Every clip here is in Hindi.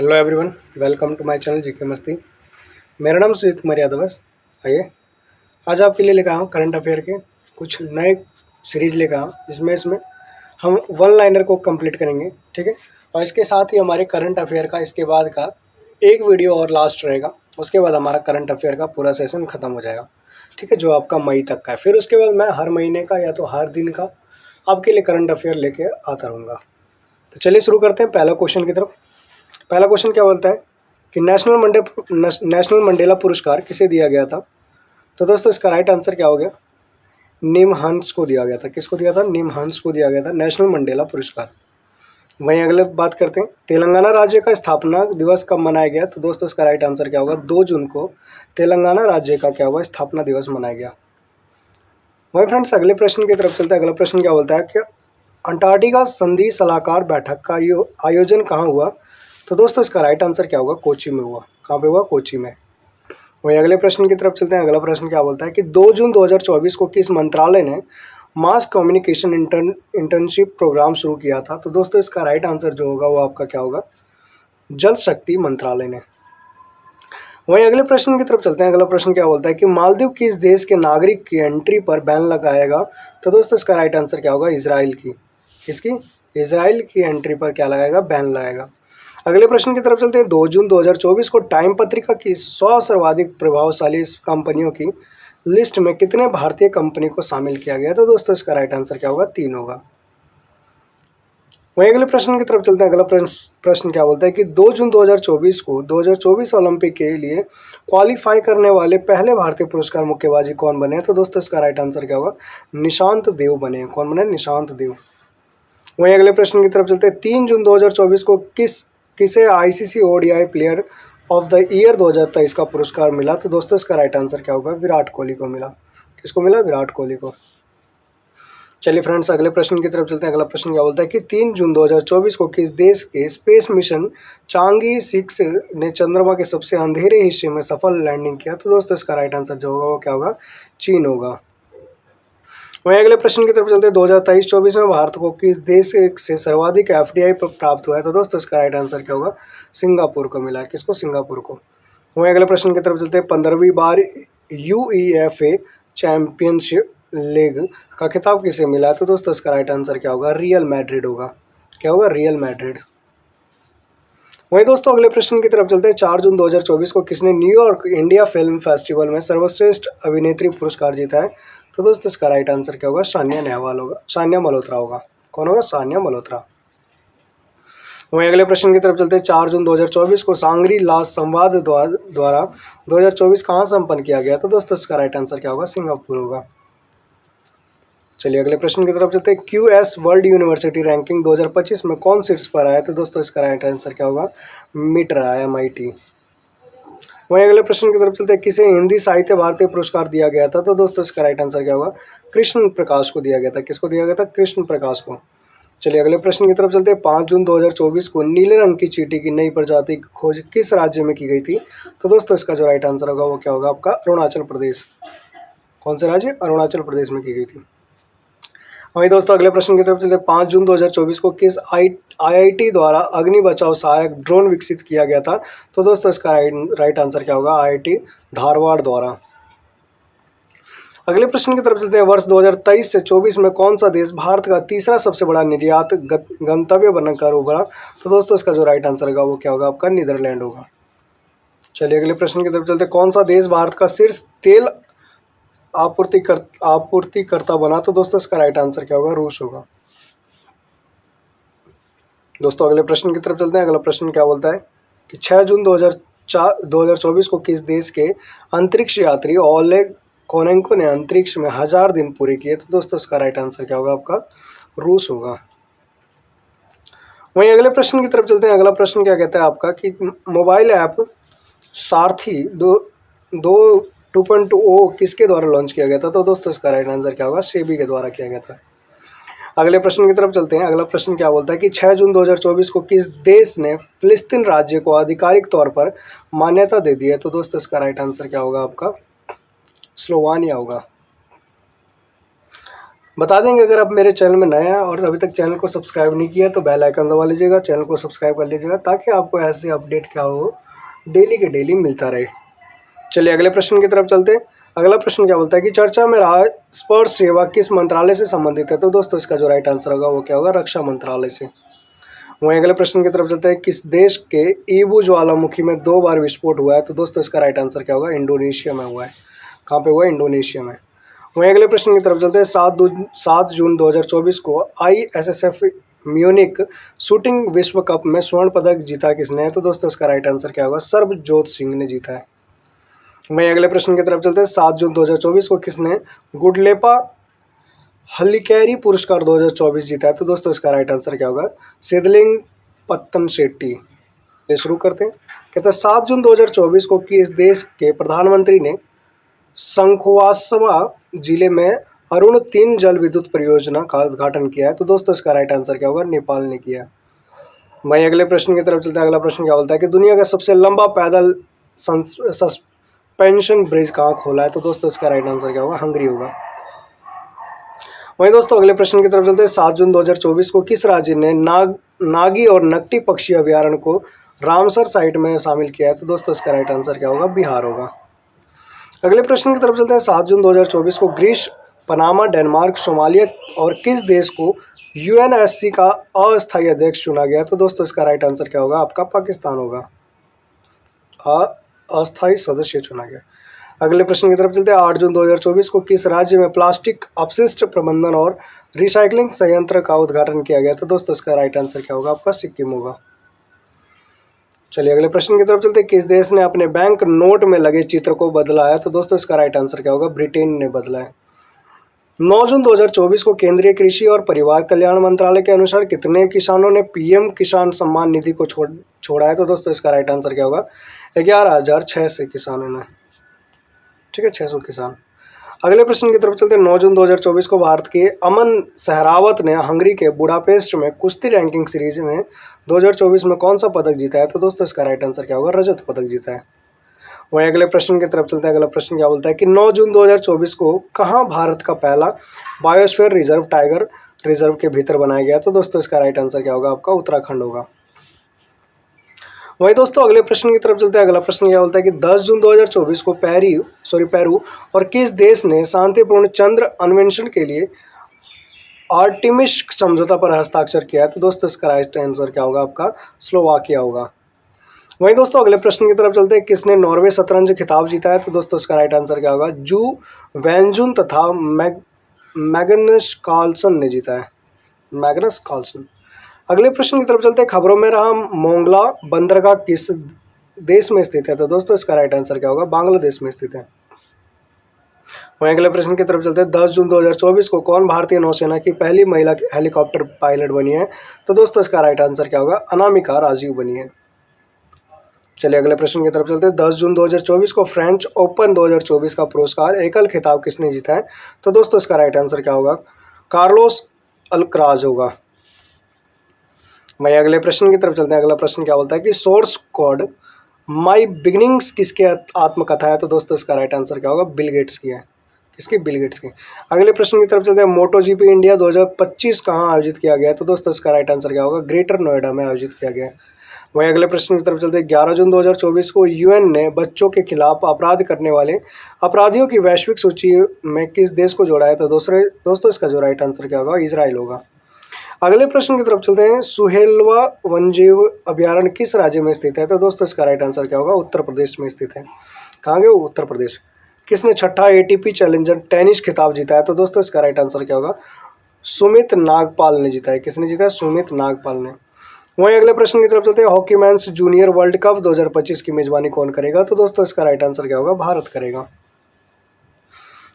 Hello everyone, welcome to my channel GK Masti. मेरा नाम सुजीत कुमार यादव है। आइए आज आपके लिए लेकर आया हूँ करंट अफेयर के कुछ नए सीरीज़ लेकर आया हूँ, जिसमें इसमें हम वन लाइनर को कंप्लीट करेंगे, ठीक है। और इसके साथ ही हमारे करंट अफेयर का इसके बाद का एक वीडियो और लास्ट रहेगा। उसके बाद हमारा करंट अफेयर का पूरा सेशन ख़त्म हो जाएगा, ठीक है, जो आपका मई तक का है। फिर उसके बाद मैं हर महीने का या तो हर दिन का आपके लिए करंट अफेयर लेके आता रहूँगा। तो चलिए शुरू करते हैं पहला क्वेश्चन की तरफ। पहला क्वेश्चन क्या बोलता है कि नेशनल मंडेला पुरस्कार किसे दिया गया था। तो दोस्तों इसका राइट आंसर क्या हो गया, निम हंस को दिया गया था। किसको दिया था? निम हंस को दिया गया था नेशनल मंडेला पुरस्कार। वहीं अगले बात करते हैं, तेलंगाना राज्य का स्थापना दिवस कब मनाया गया। तो दोस्तों इसका राइट आंसर क्या होगा, 2 जून को तेलंगाना राज्य का क्या हुआ, स्थापना दिवस मनाया गया। वहीं फ्रेंड्स अगले प्रश्न की तरफ चलते हैं। अगला प्रश्न क्या बोलता है कि अंटार्कटिका संधि सलाहकार बैठक का आयोजन कहाँ हुआ। तो दोस्तों इसका राइट आंसर क्या होगा, कोची में हुआ। कहाँ पे हुआ? कोची में। वहीं अगले प्रश्न की तरफ चलते हैं। अगला प्रश्न क्या बोलता है कि 2 जून 2024 को किस मंत्रालय ने मास कम्युनिकेशन इंटर्नशिप प्रोग्राम शुरू किया था। तो दोस्तों इसका राइट आंसर जो होगा वो आपका क्या होगा, जल शक्ति मंत्रालय ने। वहीं अगले प्रश्न की तरफ चलते हैं। अगला प्रश्न क्या बोलता है कि मालदीव किस देश के नागरिक की एंट्री पर बैन लगाएगा। तो दोस्तों इसका राइट आंसर क्या होगा, इजराइल की। किसकी? इजराइल की एंट्री पर क्या लगाएगा, बैन लगाएगा। अगले प्रश्न की तरफ चलते हैं। 2 जून 2024 को टाइम पत्रिका की 100 सर्वाधिक प्रभावशाली कंपनियों की लिस्ट में कितने भारतीय कंपनी को शामिल किया गया। तो दोस्तों इसका राइट आंसर क्या होगा, 3 होगा। वहीं अगले प्रश्न की तरफ चलते हैं। अगला प्रश्न क्या बोलता है कि 2 जून 2024 को 2024 ओलंपिक के लिए क्वालिफाई करने वाले पहले भारतीय पुरस्कार मुक्केबाजी कौन बने। तो दोस्तों इसका राइट आंसर क्या होगा, निशांत देव बने। कौन बने? निशांत देव। वहीं अगले प्रश्न की तरफ चलते हैं। 3 जून 2024 को किसे ICC ODI player of the year 2023 का पुरस्कार मिला। तो दोस्तों इसका राइट आंसर क्या होगा, विराट कोहली को मिला। किसको मिला? विराट कोहली को। चलिए फ्रेंड्स अगले प्रश्न की तरफ चलते हैं। अगला प्रश्न क्या बोलता है कि 3 जून 2024 को किस देश के स्पेस मिशन चांगी 6 ने चंद्रमा के सबसे अंधेरे हिस्से में सफल लैंडिंग किया। तो दोस्तों इसका राइट आंसर जो होगा वो क्या होगा, चीन होगा। वहीं अगले प्रश्न की तरफ चलते हैं। 2023-24 में भारत को किस देश से सर्वाधिक एफडीआई प्राप्त हुआ है। तो दोस्तों इसका राइट आंसर क्या होगा, सिंगापुर को मिला है। किसको? सिंगापुर को। वहीं अगले प्रश्न की तरफ चलते हैं। 15वीं बार यूईएफए चैंपियनशिप लीग का खिताब किसे मिला है। तो दोस्तों इसका राइट आंसर क्या होगा, रियल मैड्रिड होगा। क्या होगा, रियल मैड्रिड। वहीं दोस्तों अगले प्रश्न की तरफ चलते हैं। 4 जून 2024 को किसने न्यूयॉर्क इंडिया फिल्म फेस्टिवल में सर्वश्रेष्ठ अभिनेत्री पुरस्कार जीता है। तो दोस्तों इसका राइट आंसर क्या होगा, सानिया नेहवाल होगा, सानिया मल्होत्रा होगा। कौन होगा? सानिया मल्होत्रा। वहीं अगले प्रश्न की तरफ चलते हैं। 4 जून 2024 को सांगरी ला संवाद द्वारा 2024 कहाँ संपन्न किया गया। तो दोस्तों इसका राइट आंसर क्या होगा, सिंगापुर होगा। चलिए अगले प्रश्न की तरफ चलते हैं। क्यूएस वर्ल्ड यूनिवर्सिटी रैंकिंग 2025 में कौन सीट्स पर आया। तो दोस्तों इसका राइट आंसर क्या होगा, मिट रहा है, MIT। वहीं अगले प्रश्न की तरफ चलते हैं। किसे हिंदी साहित्य भारतीय पुरस्कार दिया गया था। तो दोस्तों इसका राइट आंसर क्या होगा, कृष्ण प्रकाश को दिया गया था। किसको दिया गया था? कृष्ण प्रकाश को। चलिए अगले प्रश्न की तरफ चलते हैं। 5 जून 2024 को नीले रंग की चींटी की नई प्रजाति की खोज किस राज्य में की गई थी। तो दोस्तों इसका जो राइट आंसर होगा वो क्या होगा, आपका अरुणाचल प्रदेश। कौन से राज्य? अरुणाचल प्रदेश में की गई थी। वहीं दोस्तों अगले प्रश्न की तरफ चलते हैं। 5 जून 2024 को किस आईआईटी द्वारा अग्नि बचाव सहायक ड्रोन विकसित किया गया था। तो दोस्तों इसका राइट आंसर क्या होगा, IIT धारवाड़ द्वारा। अगले प्रश्न की तरफ चलते हैं। वर्ष 2023 से 24 में कौन सा देश भारत का तीसरा सबसे बड़ा निर्यात गंतव्य बनकर उभरा। तो दोस्तों इसका जो राइट आंसर होगा वो क्या होगा, आपका नीदरलैंड होगा। चलिए अगले प्रश्न की तरफ चलते हैं। कौन सा देश भारत का शीर्ष तेल आपूर्तिकर्ता बना। तो दोस्तों इसका राइट आंसर क्या होगा, रूस होगा। दोस्तों अगले प्रश्न की तरफ चलते हैं। अगला प्रश्न क्या बोलता है कि 6 जून 2024 को किस देश के अंतरिक्ष यात्री ओलेग कोनेंको ने अंतरिक्ष में 1000 दिन पूरे किए। तो दोस्तों इसका राइट आंसर क्या होगा, आपका रूस होगा। वहीं अगले प्रश्न की तरफ चलते हैं। अगला प्रश्न क्या कहता है आपका कि मोबाइल ऐप सारथी 2.0 किसके द्वारा लॉन्च किया गया था। तो दोस्तों इसका राइट आंसर क्या होगा, सेबी के द्वारा किया गया था। अगले प्रश्न की तरफ चलते हैं। अगला प्रश्न क्या बोलता है कि 6 जून 2024 को किस देश ने फिलिस्तीन राज्य को आधिकारिक तौर पर मान्यता दे दी है। तो दोस्तों इसका राइट आंसर क्या होगा, आपका स्लोवानिया होगा। बता देंगे अगर आप मेरे चैनल में नए हैं और अभी तक चैनल को सब्सक्राइब नहीं किया तो बेल आइकन दबा लीजिएगा, चैनल को सब्सक्राइब कर लीजिएगा ताकि आपको ऐसे अपडेट क्या हो डेली के डेली मिलता रहे। चलिए अगले प्रश्न की तरफ चलते हैं। अगला प्रश्न क्या बोलता है कि चर्चा में रहा स्पर्श सेवा किस मंत्रालय से संबंधित है? तो दोस्तों इसका जो राइट आंसर होगा वो क्या होगा? रक्षा मंत्रालय से। वहीं अगले प्रश्न की तरफ चलते हैं। किस देश के ईबू ज्वालामुखी में 2 बार विस्फोट हुआ है? तो दोस्तों इसका राइट आंसर क्या होगा? इंडोनेशिया में हुआ है। कहाँ पे हुआ है? इंडोनेशिया में। वहीं अगले प्रश्न की तरफ चलते हैं। 7 जून 2024 को ISSF म्यूनिक शूटिंग विश्व कप में स्वर्ण पदक जीता किसने है? तो दोस्तों इसका राइट आंसर क्या होगा? सर्बजोत सिंह ने जीता है। वहीं अगले प्रश्न की तरफ चलते हैं। 7 जून 2024 को किसने गुडलेपा हल्लीकैरी पुरस्कार 2024 जीता है? तो दोस्तों इसका राइट आंसर क्या होगा? सिद्धलिंग पत्तन शेट्टी। ये शुरू करते हैं। कहते हैं 7 जून 2024 को किस देश के प्रधानमंत्री ने शंखवासवा जिले में अरुण 3 जल विद्युत परियोजना का उद्घाटन किया है? तो दोस्तों इसका राइट आंसर क्या होगा? नेपाल ने किया। वहीं अगले प्रश्न की तरफ चलते हैं। अगला प्रश्न क्या बोलता है कि दुनिया का सबसे लंबा पैदल सस्पेंशन ब्रिज कहाँ खोला है? तो दोस्तों इसका राइट आंसर क्या होगा? हंगरी होगा। वहीं दोस्तों अगले प्रश्न की तरफ चलते हैं। 7 जून 2024 को किस राज्य ने नागी और नकटी पक्षी अभ्यारण्य को रामसर साइट में शामिल किया है? तो दोस्तों इसका राइट आंसर क्या होगा? बिहार होगा। अगले प्रश्न की तरफ चलते हैं। 7 जून 2024 को ग्रीस, पनामा, डेनमार्क, सोमालिया और किस देश को UNSC का अस्थायी अध्यक्ष चुना गया? तो दोस्तों इसका राइट आंसर क्या होगा? आपका पाकिस्तान होगा। अस्थायी सदस्य चुना गया। अगले प्रश्न की तरफ चलते हैं। 8 जून 2024 को किस राज्य में प्लास्टिक अपशिष्ट प्रबंधन और रिसाइकलिंग संयंत्र का उद्घाटन किया गया? तो दोस्तों इसका राइट आंसर क्या होगा? आपका सिक्किम होगा। चलिए अगले प्रश्न की तरफ चलते हैं। किस देश ने अपने बैंक नोट में लगे चित्र को बदला है? तो दोस्तों इसका राइट आंसर क्या होगा? ब्रिटेन ने बदला है। 9 जून 2024 को केंद्रीय कृषि और परिवार कल्याण मंत्रालय के अनुसार कितने किसानों ने PM किसान सम्मान निधि को छोड़ा है? तो दोस्तों इसका राइट आंसर क्या होगा? 11,600 किसानों ने। ठीक है, 600 किसान। अगले प्रश्न की तरफ चलते हैं। 9 जून 2024 को भारत के अमन सहरावत ने हंगरी के बुडापेस्ट में कुश्ती रैंकिंग सीरीज में 2024 में कौन सा पदक जीता है? तो दोस्तों इसका राइट आंसर क्या होगा? रजत पदक जीता है। वहीं अगले प्रश्न की तरफ चलते हैं। अगला प्रश्न क्या बोलता है कि 9 जून 2024 को कहाँ भारत का पहला बायोस्फीयर रिजर्व टाइगर रिजर्व के भीतर बनाया गया? तो दोस्तों इसका राइट आंसर क्या होगा? आपका उत्तराखंड होगा। वहीं दोस्तों अगले प्रश्न की तरफ चलते हैं। अगला प्रश्न क्या बोलता है कि 10 जून 2024 को पेरू और किस देश ने शांतिपूर्ण चंद्र अन्वेषण के लिए आर्टिमिस समझौता पर हस्ताक्षर किया है? तो दोस्तों इसका राइट आंसर क्या होगा? आपका स्लोवाकिया होगा। वहीं दोस्तों अगले प्रश्न की तरफ चलते हैं। किसने नॉर्वे शतरंज खिताब जीता है? तो दोस्तों इसका राइट आंसर क्या होगा? जू वैनजुन तथा मैग्नस कार्लसन ने जीता है। Magnus Carlsen. अगले प्रश्न की तरफ चलते हैं। खबरों में रहा मोंगला बंदरगाह किस देश में स्थित है? तो दोस्तों इसका राइट आंसर क्या होगा? बांग्लादेश में स्थित है। वहीं अगले प्रश्न की तरफ चलते हैं। 10 जून 2024 को कौन भारतीय नौसेना की पहली महिला हेलीकॉप्टर पायलट बनी है? तो दोस्तों इसका राइट आंसर क्या होगा? अनामिका राजीव बनी है। चलिए अगले प्रश्न की तरफ चलते हैं। 10 जून 2024 को फ्रेंच ओपन 2024 का पुरस्कार एकल खिताब किसने जीता है? तो दोस्तों इसका राइट आंसर क्या होगा? कार्लोस अल्कराज होगा। वहीं अगले प्रश्न की तरफ चलते हैं। अगला प्रश्न क्या बोलता है कि सोर्स कोड माई बिगिनिंग्स किसके आत्मकथा है? तो दोस्तों इसका राइट आंसर क्या होगा? बिल गेट्स की है। किसकी? बिल गेट्स की। अगले प्रश्न की तरफ चलते हैं। MotoGP इंडिया 2025 कहाँ आयोजित किया गया है? तो दोस्तों इसका राइट आंसर क्या होगा? ग्रेटर नोएडा में आयोजित किया गया है। वहीं अगले प्रश्न की तरफ चलते हैं। 11 जून 2024 को UN ने बच्चों के खिलाफ अपराध करने वाले अपराधियों की वैश्विक सूची में किस देश को जोड़ा है? तो दोस्तों इसका जो राइट आंसर क्या होगा? इजराइल होगा। अगले प्रश्न की तरफ चलते हैं। सुहेलवा वन्यजीव अभ्यारण्य किस राज्य में स्थित है? तो दोस्तों इसका राइट आंसर क्या होगा? उत्तर प्रदेश में स्थित है। कहाँ गए? उत्तर प्रदेश। किसने 6ठा ATP चैलेंजर टेनिस खिताब जीता है? तो दोस्तों इसका राइट आंसर क्या होगा? सुमित नागपाल ने जीता है। किसने जीता है? सुमित नागपाल ने। वहीं अगले प्रश्न की तरफ चलते हैं। Hockey men's junior world cup 2025 की मेजबानी कौन करेगा? तो दोस्तों इसका राइट आंसर क्या होगा? भारत करेगा।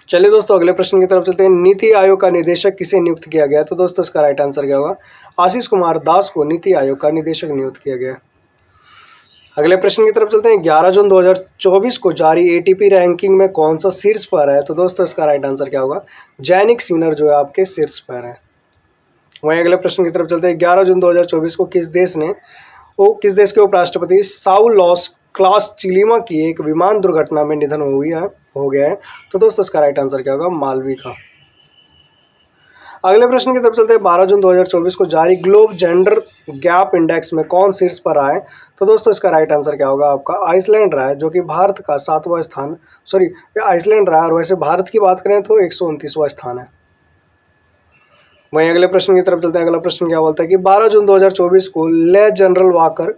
चलिए दोस्तों अगले प्रश्न की तरफ चलते हैं। नीति आयोग का निदेशक किसे नियुक्त किया गया? तो दोस्तों इसका राइट आंसर क्या होगा? आशीष कुमार दास को नीति आयोग का निदेशक नियुक्त किया गया। अगले प्रश्न की तरफ चलते हैं। 11 जून 2024 को जारी ATP रैंकिंग में कौन सा शीर्ष पर है? तो दोस्तों इसका राइट आंसर क्या होगा? जैनिक सिनर जो है आपके शीर्ष पर है। वहीं अगले प्रश्न की तरफ चलते हैं। 11 जून 2024 को किस देश के उपराष्ट्रपति साउल लॉस क्लास चिलीमा की एक विमान दुर्घटना में निधन हो गया है? तो दोस्तों इसका राइट आंसर क्या होगा? मालवी का। अगले प्रश्न की तरफ चलते हैं। 12 जून 2024 को जारी ग्लोब जेंडर गैप इंडेक्स में कौन शीर्ष पर आए? तो दोस्तों इसका राइट आंसर क्या होगा आपका? आइसलैंड रहा है, जो कि भारत का 7वां स्थान, सॉरी आइसलैंड रहा है, और वैसे भारत की बात करें तो 129वां स्थान है। वहीं अगले प्रश्न की तरफ चलते हैं। अगला प्रश्न क्या बोलता है कि 12 जून 2024 को ले जनरल वाकर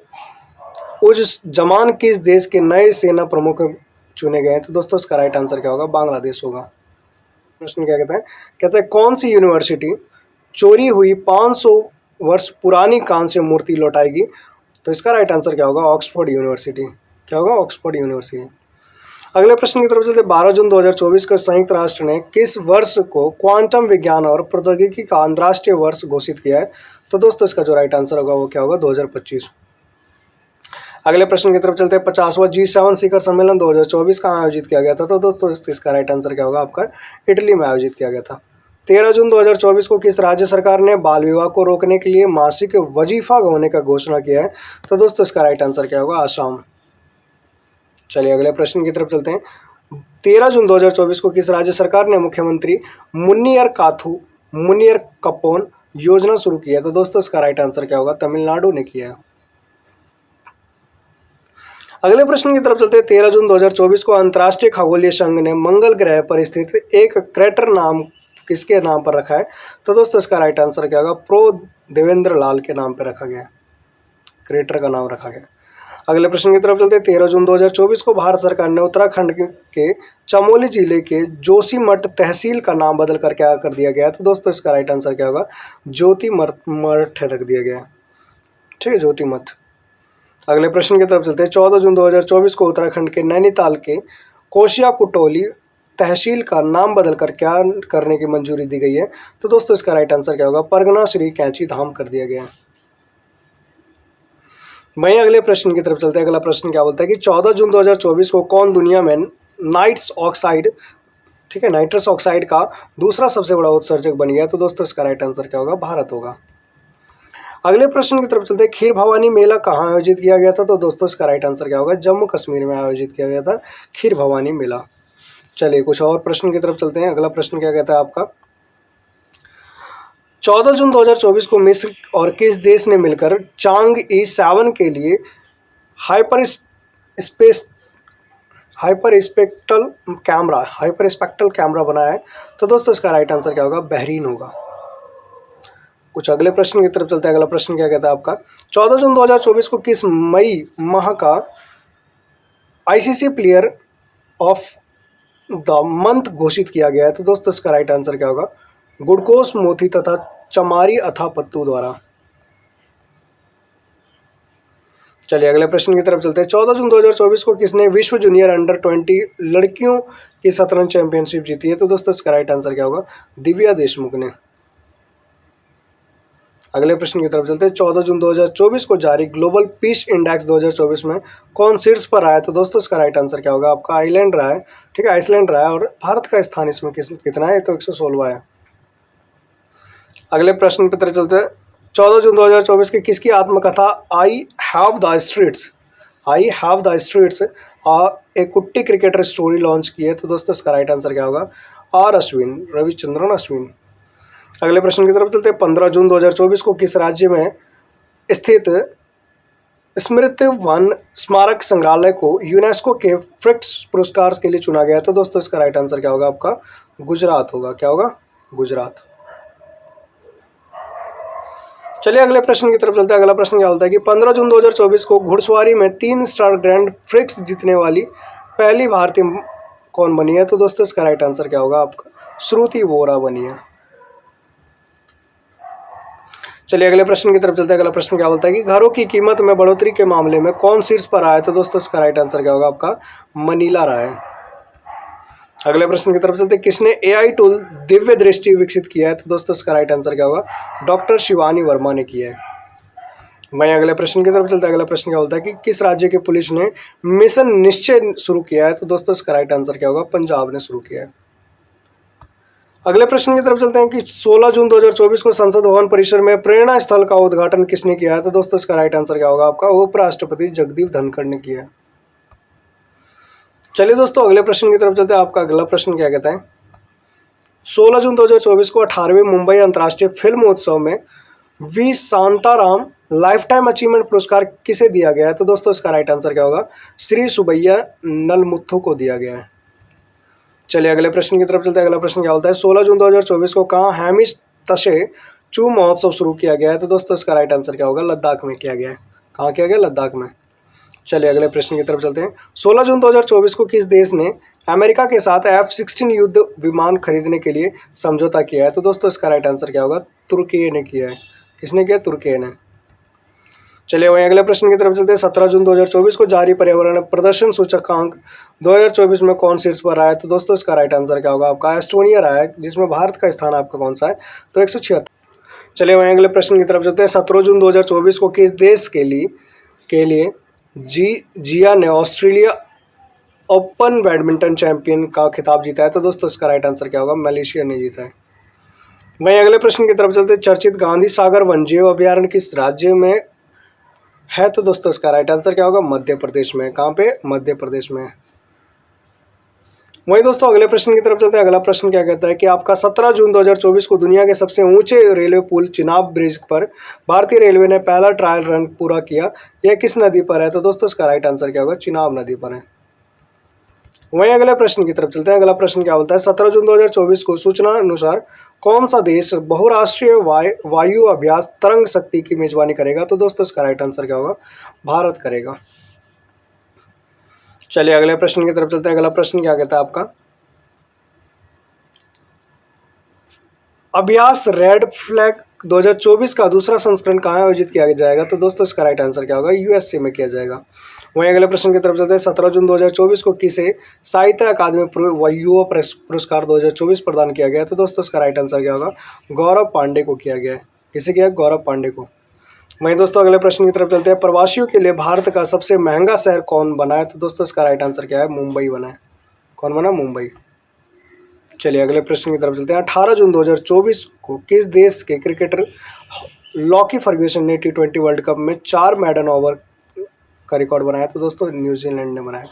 उज जमान किस देश के नए सेना प्रमुख चुने गए हैं? तो दोस्तों इसका राइट आंसर क्या होगा? बांग्लादेश होगा। प्रश्न क्या कहता है? कहते हैं कौन सी यूनिवर्सिटी चोरी हुई 500 वर्ष पुरानी कांस्य मूर्ति लौटाएगी? तो इसका राइट आंसर क्या होगा? Oxford university. क्या होगा? Oxford university. अगले प्रश्न की तरफ चलते। 12 जून 2024 को संयुक्त राष्ट्र ने किस वर्ष को क्वांटम विज्ञान और प्रौद्योगिकी का अंतर्राष्ट्रीय वर्ष घोषित किया है? तो दोस्तों इसका जो राइट आंसर होगा वो क्या होगा? 2025। अगले प्रश्न की तरफ चलते हैं। 50वां G7 शिखर सम्मेलन 2024 कहाँ आयोजित किया गया था? तो दोस्तों इसका राइट आंसर क्या होगा आपका? इटली में आयोजित किया गया था। 13 जून 2024 को किस राज्य सरकार ने बाल विवाह को रोकने के लिए मासिक वजीफा होने का घोषणा किया है? तो दोस्तों इसका राइट आंसर क्या होगा? आसाम। चलिए अगले प्रश्न की तरफ चलते हैं। 13 जून 2024 को किस राज्य सरकार ने मुख्यमंत्री मुन्नियर कपोन योजना शुरू की है? तो दोस्तों इसका राइट आंसर क्या होगा? तमिलनाडु ने किया है। अगले प्रश्न की तरफ चलते हैं। 13 जून 2024 को अंतर्राष्ट्रीय खगोलीय संघ ने मंगल ग्रह पर स्थित एक क्रेटर नाम किसके नाम पर रखा है? तो दोस्तों इसका राइट आंसर क्या होगा? प्रो देवेंद्र लाल के नाम पर रखा गया, क्रेटर का नाम रखा गया। अगले प्रश्न की तरफ चलते हैं। 13 जून 2024 को भारत सरकार ने उत्तराखंड के चमोली जिले के जोशीमठ तहसील का नाम बदल कर क्या कर दिया गया है? तो दोस्तों इसका राइट आंसर क्या होगा? ज्योतिमठ रख दिया गया। ठीक है, ज्योतिमठ। अगले प्रश्न की तरफ चलते हैं। 14 जून 2024 को उत्तराखंड के नैनीताल के कोशिया कुटोली तहसील का नाम बदल कर क्या करने की मंजूरी दी गई है? तो दोस्तों इसका राइट आंसर क्या होगा? परगना श्री कैंची धाम कर दिया गया है। वहीं अगले प्रश्न की तरफ चलते हैं। अगला प्रश्न क्या बोलता है कि 14 जून 2024 को कौन दुनिया में नाइट्रस ऑक्साइड, ठीक है, नाइट्रस ऑक्साइड का दूसरा सबसे बड़ा उत्सर्जक बन गया? तो दोस्तों इसका राइट आंसर क्या होगा? भारत होगा। अगले प्रश्न की तरफ चलते हैं। खीर भवानी मेला कहाँ आयोजित किया गया था? तो दोस्तों इसका राइट आंसर क्या होगा? जम्मू कश्मीर में आयोजित किया गया था खीर भवानी मेला। चलिए कुछ और प्रश्न की तरफ चलते हैं। अगला प्रश्न क्या कहता है आपका? 14 जून 2024 को मिस्र और किस देश ने मिलकर चांग-ई 7 के लिए हाइपरस्पेक्ट्रल कैमरा बनाया है? तो दोस्तों इसका राइट आंसर क्या होगा? बहरीन होगा। कुछ अगले प्रश्न की तरफ चलते हैं। अगला प्रश्न क्या कहता है आपका? 14 जून 2024 को किस मई माह का ICC player of the month घोषित किया गया है? तो दोस्तों इसका राइट आंसर क्या होगा? गुडकोस मोती तथा चमारी अथापत्तू द्वारा। चलिए अगले प्रश्न की तरफ चलते हैं। 14 जून 2024 को किसने विश्व जूनियर अंडर 20 लड़कियों की शतरंज चैंपियनशिप जीती है? तो दोस्तों इसका राइट आंसर क्या होगा? दिव्या देशमुख ने। अगले प्रश्न की तरफ चलते हैं। 14 जून 2024 को जारी ग्लोबल पीस इंडेक्स 2024 में कौन शीर्ष पर आया? तो दोस्तों इसका राइट आंसर क्या होगा? आपका आइलैंड रहा है, ठीक है, आइसलैंड रहा है, और भारत का स्थान इसमें कितना है? तो 116वां है। अगले प्रश्न की तरफ चलते हैं। 14 जून 2024 की किसकी आत्मकथा आई हैव द स्ट्रीट्स एक कुट्टी क्रिकेटर स्टोरी लॉन्च की है? तो दोस्तों इसका राइट आंसर क्या होगा? रविचंद्रन अश्विन। अगले प्रश्न की तरफ चलते हैं। 15 जून 2024 को किस राज्य में स्थित स्मृति वन स्मारक संग्रहालय को यूनेस्को के फ्रिट्स पुरस्कार के लिए चुना गया? तो दोस्तों इसका राइट आंसर क्या होगा? आपका गुजरात होगा। क्या होगा? गुजरात। चलिए अगले प्रश्न की तरफ चलते हैं। अगला प्रश्न क्या बोलता है कि 15 जून 2024 को घुड़सवारी में 3 स्टार ग्रैंड प्रिक्स जीतने वाली पहली भारतीय कौन बनी है? तो दोस्तों इसका राइट आंसर क्या होगा? आपका श्रुति वोरा बनी है। चलिए अगले प्रश्न की तरफ चलते हैं। अगला प्रश्न क्या बोलता है कि घरों की कीमत में बढ़ोतरी के मामले में कौन शीर्ष पर आया है? तो दोस्तों इसका राइट आंसर क्या होगा? आपका मनीला रहा है। अगले प्रश्न की तरफ चलते हैं। किसने एआई टूल दिव्य दृष्टि विकसित किया है? तो दोस्तों इसका राइट आंसर क्या होगा? डॉक्टर शिवानी वर्मा ने किया है। वहीं अगले प्रश्न की तरफ चलते हैं। अगला प्रश्न क्या बोलता है कि किस राज्य की पुलिस ने मिशन निश्चय शुरू किया है? तो दोस्तों इसका राइट आंसर क्या होगा? पंजाब ने शुरू किया है। अगले प्रश्न की तरफ चलते हैं कि 16 जून 2024 को संसद भवन परिसर में प्रेरणा स्थल का उद्घाटन किसने किया है? तो दोस्तों इसका राइट आंसर क्या होगा? आपका उपराष्ट्रपति जगदीप धनखड़ ने किया है। चलिए दोस्तों अगले प्रश्न की तरफ चलते हैं। आपका अगला प्रश्न क्या कहता है 16 जून 2024 को 18वें मुंबई अंतर्राष्ट्रीय फिल्म उत्सव में V Shantaram lifetime achievement पुरस्कार किसे दिया गया है? तो दोस्तों इसका राइट आंसर क्या होगा? श्री सुबैया नलमुथु को दिया गया है। चलिए अगले प्रश्न की तरफ चलते हैं। अगला प्रश्न क्या बोलता है? 16 जून 2024 को कहाँ हैमिश तशे चू महोत्सव शुरू किया गया है? तो दोस्तों इसका राइट आंसर क्या होगा? लद्दाख में किया गया है। कहाँ किया गया? लद्दाख में। चलिए अगले प्रश्न की तरफ चलते हैं। 16 जून 2024 को किस देश ने अमेरिका के साथ F-16 युद्ध विमान खरीदने के लिए समझौता किया है? तो दोस्तों इसका राइट आंसर क्या होगा? तुर्की ने किया है। किसने किया? तुर्की ने। चलिए वहीं अगले प्रश्न की तरफ चलते हैं। 17 जून 2024 को जारी पर्यावरण प्रदर्शन सूचकांक 2024 में कौन शीर्ष पर रहा है? तो दोस्तों इसका राइट आंसर क्या होगा? आपका एस्टोनिया रहा है, जिसमें भारत का स्थान आपका कौन सा है? तो 176। चलिए वहीं अगले प्रश्न की तरफ चलते हैं। 17 जून 2024 को किस देश के लिए जिया ने ऑस्ट्रेलिया ओपन बैडमिंटन चैंपियन का खिताब जीता है? तो दोस्तों इसका राइट आंसर क्या होगा? मलेशिया ने जीता है। वहीं अगले प्रश्न की तरफ चलते हैं। चर्चित गांधी सागर वन्यजीव अभयारण्य किस राज्य में है? तो दोस्तों इसका राइट आंसर क्या होगा? मध्य प्रदेश में। कहाँ पे? मध्य प्रदेश में। वहीं दोस्तों अगले प्रश्न की तरफ चलते हैं। अगला प्रश्न क्या कहता है कि आपका 17 जून 2024 को दुनिया के सबसे ऊंचे रेलवे पुल चिनाब ब्रिज पर भारतीय रेलवे ने पहला ट्रायल रन पूरा किया। यह किस नदी पर है? तो दोस्तों इसका राइट आंसर क्या होगा? चिनाब नदी पर है। वहीं अगले प्रश्न की तरफ चलते हैं। अगला प्रश्न क्या बोलता है? 17 जून 2024 को सूचना अनुसार कौन सा देश बहुराष्ट्रीय वायु अभ्यास तरंग शक्ति की मेजबानी करेगा? तो दोस्तों इसका राइट आंसर क्या होगा? भारत करेगा। चलिए अगले प्रश्न की तरफ चलते हैं। अगला प्रश्न क्या कहता है आपका? अभ्यास रेड फ्लैग 2024 का दूसरा संस्करण कहाँ आयोजित किया जाएगा? तो दोस्तों इसका राइट आंसर क्या होगा? यूएसए में किया जाएगा। वहीं अगले प्रश्न की तरफ चलते हैं। 17 जून 2024 को किसे साहित्य अकादमी युवा पुरस्कार 2024 प्रदान किया गया? तो दोस्तों इसका राइट आंसर क्या होगा? गौरव पांडे को किया गया है। किसे किया? गौरव पांडे को। वहीं दोस्तों अगले प्रश्न की तरफ चलते हैं। प्रवासियों के लिए भारत का सबसे महंगा शहर कौन बना है? तो दोस्तों इसका राइट आंसर क्या है? मुंबई बना है। कौन बना? मुंबई। चलिए अगले प्रश्न की तरफ चलते हैं। 18 जून 2024 को किस देश के क्रिकेटर लॉकी फर्ग्यूसन ने T20 वर्ल्ड कप में 4 मेडन ओवर का रिकॉर्ड बनाया? तो दोस्तों न्यूजीलैंड ने बनाया।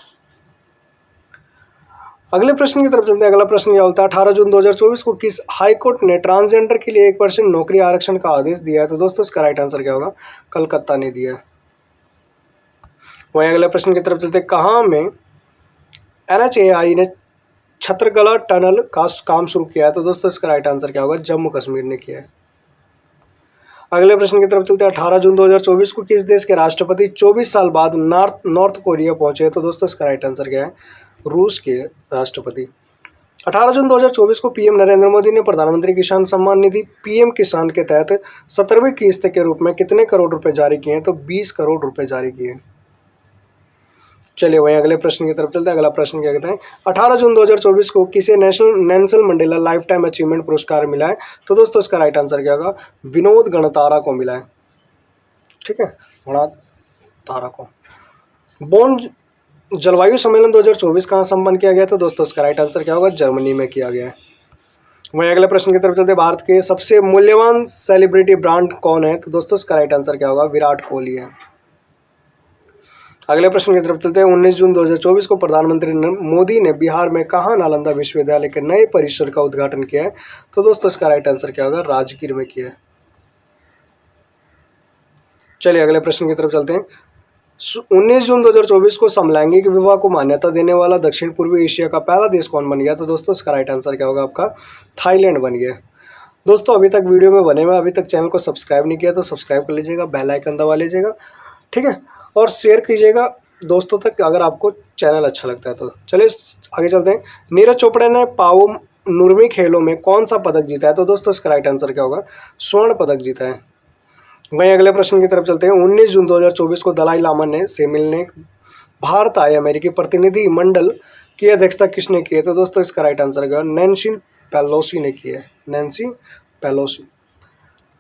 अगले प्रश्न की तरफ चलते हैं। अगला प्रश्न क्या बोलता है? 18 जून 2024 को किस हाईकोर्ट ने ट्रांसजेंडर के लिए 1% नौकरी आरक्षण का आदेश दिया है? तो दोस्तों इसका राइट आंसर क्या होगा? कलकत्ता ने दिया। वहीं अगले प्रश्न की तरफ चलते हैं। कहाँ में NHAI ने छत्रगला टनल का काम शुरू किया है? तो दोस्तों इसका राइट आंसर क्या होगा? जम्मू कश्मीर ने किया है। अगले प्रश्न की तरफ चलते हैं। 18 जून 2024 को किस देश के राष्ट्रपति 24 साल बाद नॉर्थ कोरिया पहुंचे? तो दोस्तों इसका राइट आंसर क्या है? रूस के राष्ट्रपति। 18 जून 2024 को पीएम नरेंद्र मोदी ने प्रधानमंत्री किसान सम्मान निधि पीएम किसान के तहत 17वीं किस्त के रूप में कितने करोड़ रुपए जारी किए हैं? तो 20 करोड़ रुपए जारी किए। चलिए वहीं अगले प्रश्न की तरफ चलते हैं। अगला प्रश्न क्या कहता है? 18 जून 2024 को किसे Nelson Mandela life time achievement पुरस्कार मिला है? तो दोस्तों इसका राइट आंसर क्या होगा? विनोद गणतारा को मिला है। ठीक है, गणतारा को। बोन जलवायु सम्मेलन 2024 कहाँ संपन्न किया गया? तो दोस्तों इसका राइट आंसर क्या होगा? जर्मनी में किया गया है। वहीं अगले प्रश्न की तरफ चलते हैं। भारत के सबसे मूल्यवान सेलिब्रिटी ब्रांड कौन है? तो दोस्तों इसका राइट आंसर क्या होगा? विराट कोहली है। अगले प्रश्न की तरफ चलते हैं। 19 जून 2024 को प्रधानमंत्री मोदी ने बिहार में कहाँ नालंदा विश्वविद्यालय के नए परिसर का उद्घाटन किया है? तो दोस्तों इसका राइट आंसर क्या होगा? राजगीर में किया है। चलिए अगले प्रश्न की तरफ चलते हैं। 19 जून 2024 को समलैंगिक विवाह को मान्यता देने वाला दक्षिण पूर्वी एशिया का पहला देश कौन बन गया? तो दोस्तों इसका राइट आंसर क्या होगा? आपका थाईलैंड बन गया। दोस्तों अभी तक वीडियो में बने हुए अभी तक चैनल को सब्सक्राइब नहीं किया तो सब्सक्राइब कर लीजिएगा, बेल आइकन दबा लीजिएगा, ठीक है, और शेयर कीजिएगा दोस्तों तक अगर आपको चैनल अच्छा लगता है तो। चलिए आगे चलते हैं। नीरज चोपड़ा ने पाओ नुर्मी खेलों में कौन सा पदक जीता है? तो दोस्तों इसका राइट आंसर क्या होगा? स्वर्ण पदक जीता है। वहीं अगले प्रश्न की तरफ चलते हैं। 19 जून 2024 को दलाई लामा ने से मिलने भारत आए अमेरिकी प्रतिनिधि मंडल की अध्यक्षता किसने की है? तो दोस्तों इसका राइट आंसर क्या? नैन्सी पेलोसी ने की है। Nancy Pelosi.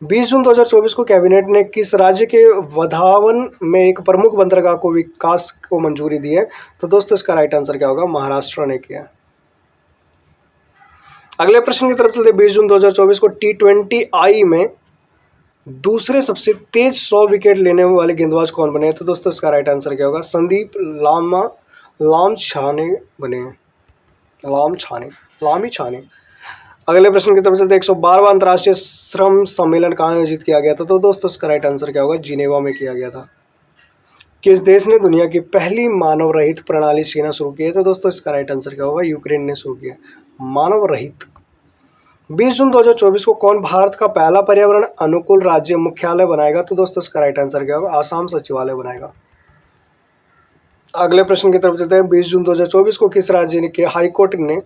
20 जून 2024 को कैबिनेट ने किस राज्य के वधावन में एक प्रमुख बंदरगाह को विकास को मंजूरी दी है? तो दोस्तों इसका राइट आंसर क्या होगा? महाराष्ट्र ने किया। अगले प्रश्न की तरफ चलते हैं। 20 जून 2024 को T20I में दूसरे सबसे तेज 100 विकेट लेने वाले गेंदबाज कौन बने? तो दोस्तों इसका राइट आंसर क्या होगा? संदीप लामछाने बने हैं। लामी छाने। अगले प्रश्न की तरफ चलते हैं। 112वां अंतर्राष्ट्रीय श्रम सम्मेलन कहाँ आयोजित किया गया था? तो दोस्तों इसका राइट आंसर क्या होगा? जिनेवा में किया गया था। किस देश ने दुनिया की पहली मानव रहित प्रणाली सेना शुरू की है? तो दोस्तों इसका राइट आंसर क्या होगा? यूक्रेन ने शुरू किया मानव रहित। 20 जून 2024 को कौन भारत का पहला पर्यावरण अनुकूल राज्य मुख्यालय बनाएगा? तो दोस्तों इसका राइट आंसर क्या होगा? आसाम सचिवालय बनाएगा। अगले प्रश्न की तरफ चलते हैं। 20 जून 2024 को किस राज्य के हाईकोर्ट ने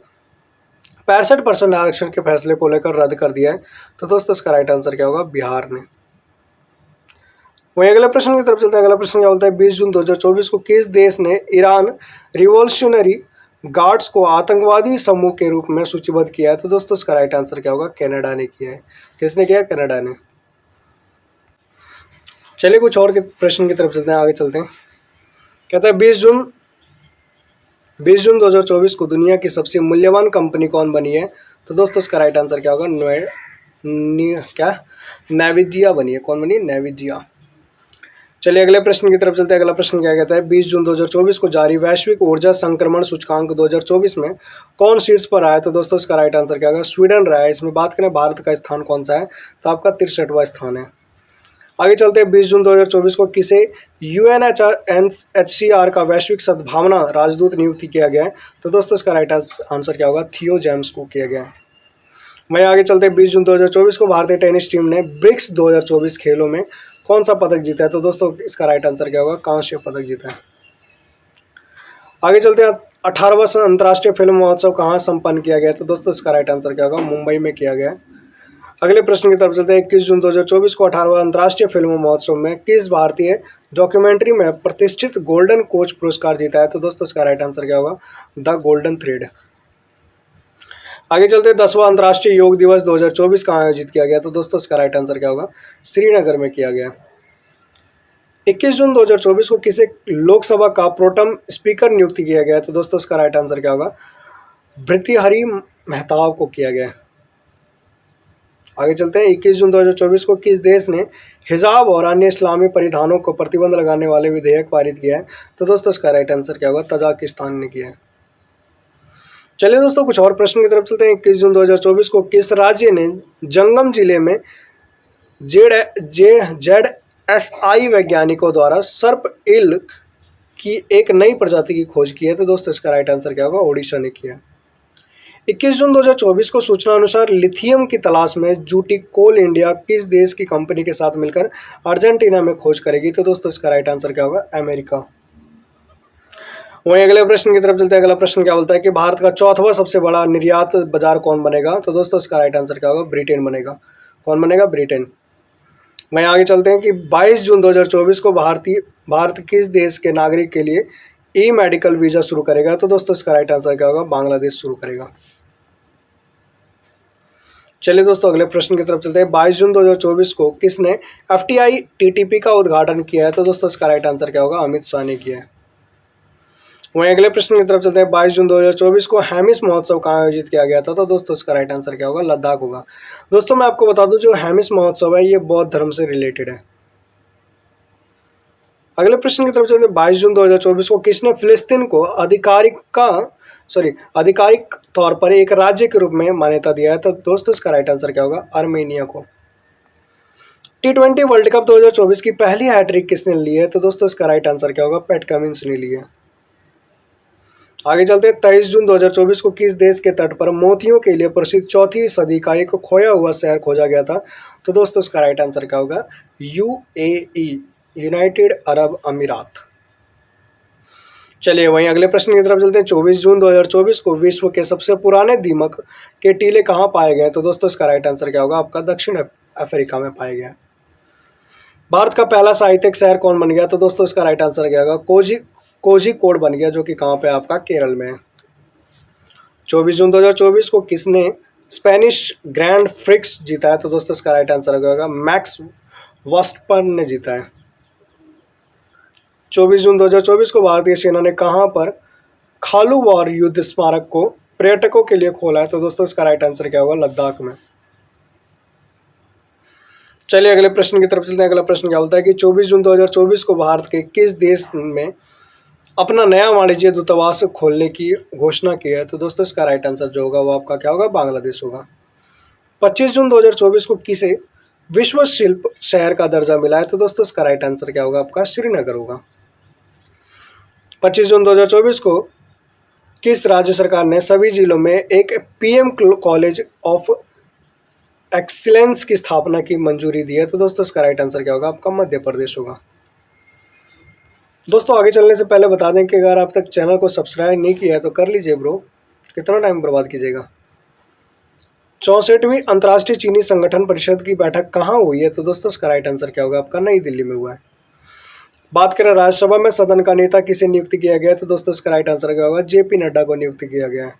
65% आरक्षण के फैसले को लेकर रद्द कर दिया है? तो दोस्तों इसका राइट आंसर क्या होगा? बिहार ने। वहीं अगले प्रश्न की तरफ चलते हैं। अगला प्रश्न क्या बोलता है? 20 जून 2024 को किस देश ने ईरान रिवॉल्यूशनरी गार्ड्स को आतंकवादी समूह के रूप में सूचीबद्ध किया है? तो दोस्तों इसका राइट आंसर क्या होगा? कनाडा ने किया है। किसने किया? कनाडा ने। चलिए कुछ और के प्रश्न की तरफ चलते हैं, आगे चलते हैं। कहता है 20 जून 2024 को दुनिया की सबसे मूल्यवान कंपनी कौन बनी है? तो दोस्तों इसका राइट आंसर क्या होगा? नेविजिया बनी है। कौन बनी? नेविजिया। चलिए अगले प्रश्न की तरफ चलते हैं। अगला प्रश्न क्या कहता है? 20 जून 2024 को जारी वैश्विक ऊर्जा संक्रमण सूचकांक 2024 में कौन शीर्ष पर आया? तो दोस्तों इसका राइट आंसर क्या होगा? स्वीडन रहा है। इसमें बात करें भारत का स्थान कौन सा है? तो आपका 63वां स्थान है। आगे चलते हैं। 20 जून 2024 को किसे UNHCR का वैश्विक सद्भावना राजदूत नियुक्त किया गया है? तो दोस्तों इसका राइट आंसर क्या होगा? थियो जेम्स को किया गया है। वहीं आगे चलते हैं। 20 जून 2024 को भारतीय टेनिस टीम ने ब्रिक्स 2024 खेलों में कौन सा पदक जीता है? तो दोस्तों इसका राइट आंसर क्या होगा? कांस्य पदक जीता है। आगे चलते हैं। 18वां अंतर्राष्ट्रीय फिल्म महोत्सव कहाँ संपन्न किया गया? तो दोस्तों इसका राइट आंसर क्या होगा? मुंबई में किया गया। अगले प्रश्न की तरफ चलते हैं। 21 जून 2024 को 18वां अंतर्राष्ट्रीय फिल्म महोत्सव में किस भारतीय डॉक्यूमेंट्री में प्रतिष्ठित गोल्डन कोच पुरस्कार जीता है? तो दोस्तों इसका राइट आंसर क्या होगा? The golden thread. आगे चलते हैं। 10वां अंतर्राष्ट्रीय योग दिवस 2024 कहाँ आयोजित किया गया? तो दोस्तों इसका राइट आंसर क्या होगा? श्रीनगर में किया गया। 21 जून 2024 को किसे लोकसभा का प्रोटम स्पीकर नियुक्त किया गया? तो दोस्तों इसका राइट आंसर क्या होगा? भृतृहरि महताब को किया गया। आगे चलते हैं। 21 जून 2024 को किस देश ने हिजाब और अन्य इस्लामी परिधानों को प्रतिबंध लगाने वाले विधेयक पारित किया है? तो दोस्तों इसका राइट आंसर क्या होगा? तजाकिस्तान ने किया है। चलिए दोस्तों कुछ और प्रश्न की तरफ चलते हैं। 21 जून 2024 को किस राज्य ने जंगम जिले में ZSI वैज्ञानिकों द्वारा सर्प इल की एक नई प्रजाति की खोज की है? तो दोस्तों इसका राइट आंसर क्या होगा? ओडिशा ने किया। 21 जून 2024 को सूचना अनुसार लिथियम की तलाश में जुटी कोल इंडिया किस देश की कंपनी के साथ मिलकर अर्जेंटीना में खोज करेगी? तो दोस्तों इसका राइट आंसर क्या होगा? अमेरिका। वहीं अगले प्रश्न की तरफ चलते हैं। अगला प्रश्न क्या बोलता है कि भारत का चौथा सबसे बड़ा निर्यात बाजार कौन बनेगा? तो दोस्तों इसका राइट आंसर क्या होगा? ब्रिटेन बनेगा। कौन बनेगा? ब्रिटेन। वहीं आगे चलते हैं कि 22 जून 2024 को भारत किस देश के नागरिक के लिए ई-मेडिकल वीज़ा शुरू करेगा? तो दोस्तों इसका राइट आंसर क्या होगा? बांग्लादेश शुरू करेगा। चलिए दोस्तों अगले प्रश्न की तरफ चलते हैं। 22 जून 2024 को किसने FTI TTP का उद्घाटन किया है? तो दोस्तों इसका राइट आंसर क्या होगा? अमित शाह ने किया है। वहीं अगले प्रश्न की तरफ चलते हैं। 22 जून 2024 को हैमिस महोत्सव कहाँ आयोजित किया गया था? तो दोस्तों इसका राइट आंसर क्या होगा? लद्दाख होगा। दोस्तों मैं आपको बता दूं जो हैमिस महोत्सव है ये बौद्ध धर्म से रिलेटेड है। अगले प्रश्न की तरफ चलते हैं। 22 जून 2024 को किसने फिलिस्तीन को आधिकारिक तौर पर एक राज्य के रूप में मान्यता दिया है? तो दोस्तों इसका राइट आंसर क्या होगा? आर्मेनिया को। T20 वर्ल्ड कप 2024 की पहली हैट्रिक किसने ली है? तो दोस्तों इसका राइट आंसर क्या होगा? पैट कमिंस ने ली है। आगे चलते हैं। 23 जून 2024 को किस देश के तट पर मोतियों के लिए प्रसिद्ध चौथी सदी का एक खोया हुआ शहर खोजा गया था? तो दोस्तों इसका राइट आंसर क्या होगा? UAE, यूनाइटेड अरब अमीरात। चलिए वहीं अगले प्रश्न की तरफ चलते हैं। 24 जून 2024 को विश्व के सबसे पुराने दीमक के टीले कहाँ पाए गए? तो दोस्तों इसका राइट आंसर क्या होगा? आपका दक्षिण अफ्रीका में पाया गया। भारत का पहला साहित्यिक शहर कौन बन गया? तो दोस्तों इसका राइट आंसर क्या होगा? कोझिकोड बन गया, जो कि कहाँ पे? आपका केरल में है। 24 जून 2024 को किसने स्पेनिश ग्रैंड फ्रिक्स जीता है? तो दोस्तों इसका राइट आंसर होगा मैक्स वर्स्टपन ने जीता है। 24 जून 2024 को भारतीय सेना ने कहाँ पर खालू वॉर युद्ध स्मारक को पर्यटकों के लिए खोला है? तो दोस्तों इसका राइट आंसर क्या होगा? लद्दाख में। चलिए अगले प्रश्न की तरफ चलते हैं। अगला प्रश्न क्या बोलता है कि 24 जून 2024 को भारत के किस देश में अपना नया वाणिज्य दूतावास खोलने की घोषणा की है? तो दोस्तों इसका राइट आंसर जो होगा वो आपका क्या होगा? बांग्लादेश होगा। 25 जून 2024 को किसे विश्व शिल्प शहर का दर्जा मिला है? तो दोस्तों इसका राइट आंसर क्या होगा? आपका श्रीनगर होगा। 25 जून 2024 को किस राज्य सरकार ने सभी जिलों में एक पीएम कॉलेज ऑफ एक्सीलेंस की स्थापना की मंजूरी दी है? तो दोस्तों इसका राइट आंसर क्या होगा? आपका मध्य प्रदेश होगा। दोस्तों आगे चलने से पहले बता दें कि अगर आप तक चैनल को सब्सक्राइब नहीं किया है तो कर लीजिए ब्रो, कितना टाइम बर्बाद कीजिएगा। 64वीं अंतर्राष्ट्रीय चीनी संगठन परिषद की बैठक कहाँ हुई है? तो दोस्तों इसका राइट आंसर क्या होगा? आपका नई दिल्ली में हुआ है। बात करें राज्यसभा में सदन का नेता किसे नियुक्त किया गया है? तो दोस्तों इसका राइट आंसर क्या होगा? जेपी नड्डा को नियुक्त किया गया है।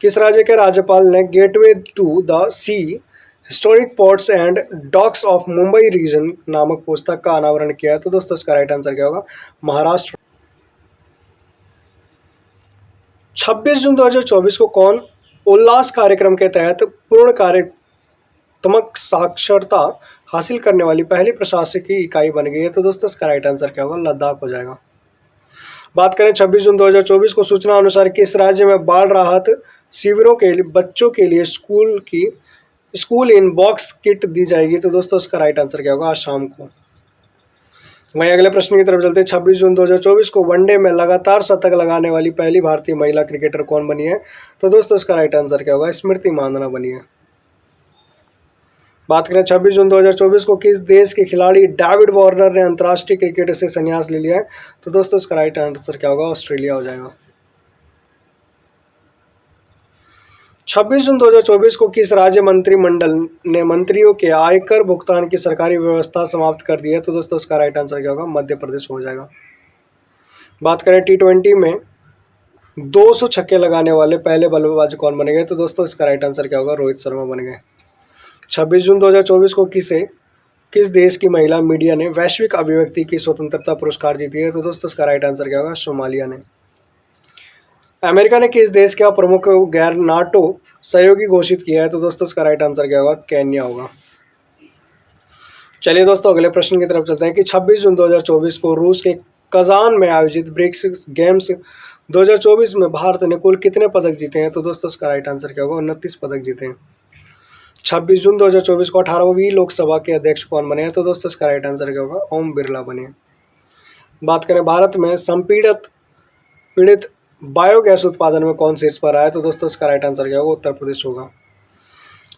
किस राज्य के राज्यपाल ने gateway to the sea historic ports and docks of Mumbai region नामक पुस्तक का अनावरण किया है? तो दोस्तों इसका राइट आंसर क्या होगा? महाराष्ट्र। 26 जून 2024 को कौन उल्लास कार्यक्रम के तहत पूर्ण कार्यात्मक साक्षरता हासिल करने वाली पहली प्रशासकीय इकाई बन गई है? तो दोस्तों इसका राइट आंसर क्या होगा? लद्दाख हो जाएगा। बात करें 26 जून 2024 को सूचना अनुसार किस राज्य में बाढ़ राहत शिविरों के लिए बच्चों के लिए स्कूल इन बॉक्स किट दी जाएगी? तो दोस्तों इसका राइट आंसर क्या होगा? आज शाम को। वहीं अगले प्रश्न की तरफ चलते हैं। 26 जून 2024 को वनडे में लगातार शतक लगाने वाली पहली भारतीय महिला क्रिकेटर कौन बनी है? तो दोस्तों इसका राइट आंसर क्या होगा? स्मृति मांदना बनी है। बात करें 26 जून 2024 को किस देश के खिलाड़ी डेविड वार्नर ने अंतर्राष्ट्रीय क्रिकेट से संन्यास ले लिया है? तो दोस्तों इसका राइट आंसर क्या होगा? ऑस्ट्रेलिया हो जाएगा। 26 जून 2024 को किस राज्य मंत्रिमंडल ने मंत्रियों के आयकर भुगतान की सरकारी व्यवस्था समाप्त कर दी है? तो दोस्तों इसका राइट आंसर क्या होगा? मध्य प्रदेश हो जाएगा। बात करें T20 में 200 छक्के लगाने वाले पहले बल्लेबाज कौन बने गए? तो दोस्तों इसका राइट आंसर क्या होगा? रोहित शर्मा बन गए। 26 जून 2024 को किस देश की महिला मीडिया ने वैश्विक अभिव्यक्ति की स्वतंत्रता पुरस्कार जीती है? तो दोस्तों इसका राइट आंसर क्या होगा? सोमालिया ने। अमेरिका ने किस देश का प्रमुख गैर नाटो सहयोगी घोषित किया है? तो दोस्तों इसका राइट आंसर क्या होगा? केन्या होगा। चलिए दोस्तों अगले प्रश्न की तरफ चलते हैं कि 26 जून 2024 को रूस के कजान में आयोजित ब्रिक्स गेम्स 2024 में भारत ने कुल कितने पदक जीते हैं? तो दोस्तों इसका राइट आंसर क्या होगा? 29 पदक जीते हैं। 26 जून 2024 को 18वीं लोकसभा के अध्यक्ष कौन बने हैं? तो दोस्तों इसका राइट आंसर क्या होगा? ओम बिरला बने। बात करें भारत में पीड़ित बायोगैस उत्पादन में कौन शीर्ष पर आया है? तो दोस्तों इसका राइट आंसर क्या होगा? उत्तर प्रदेश होगा।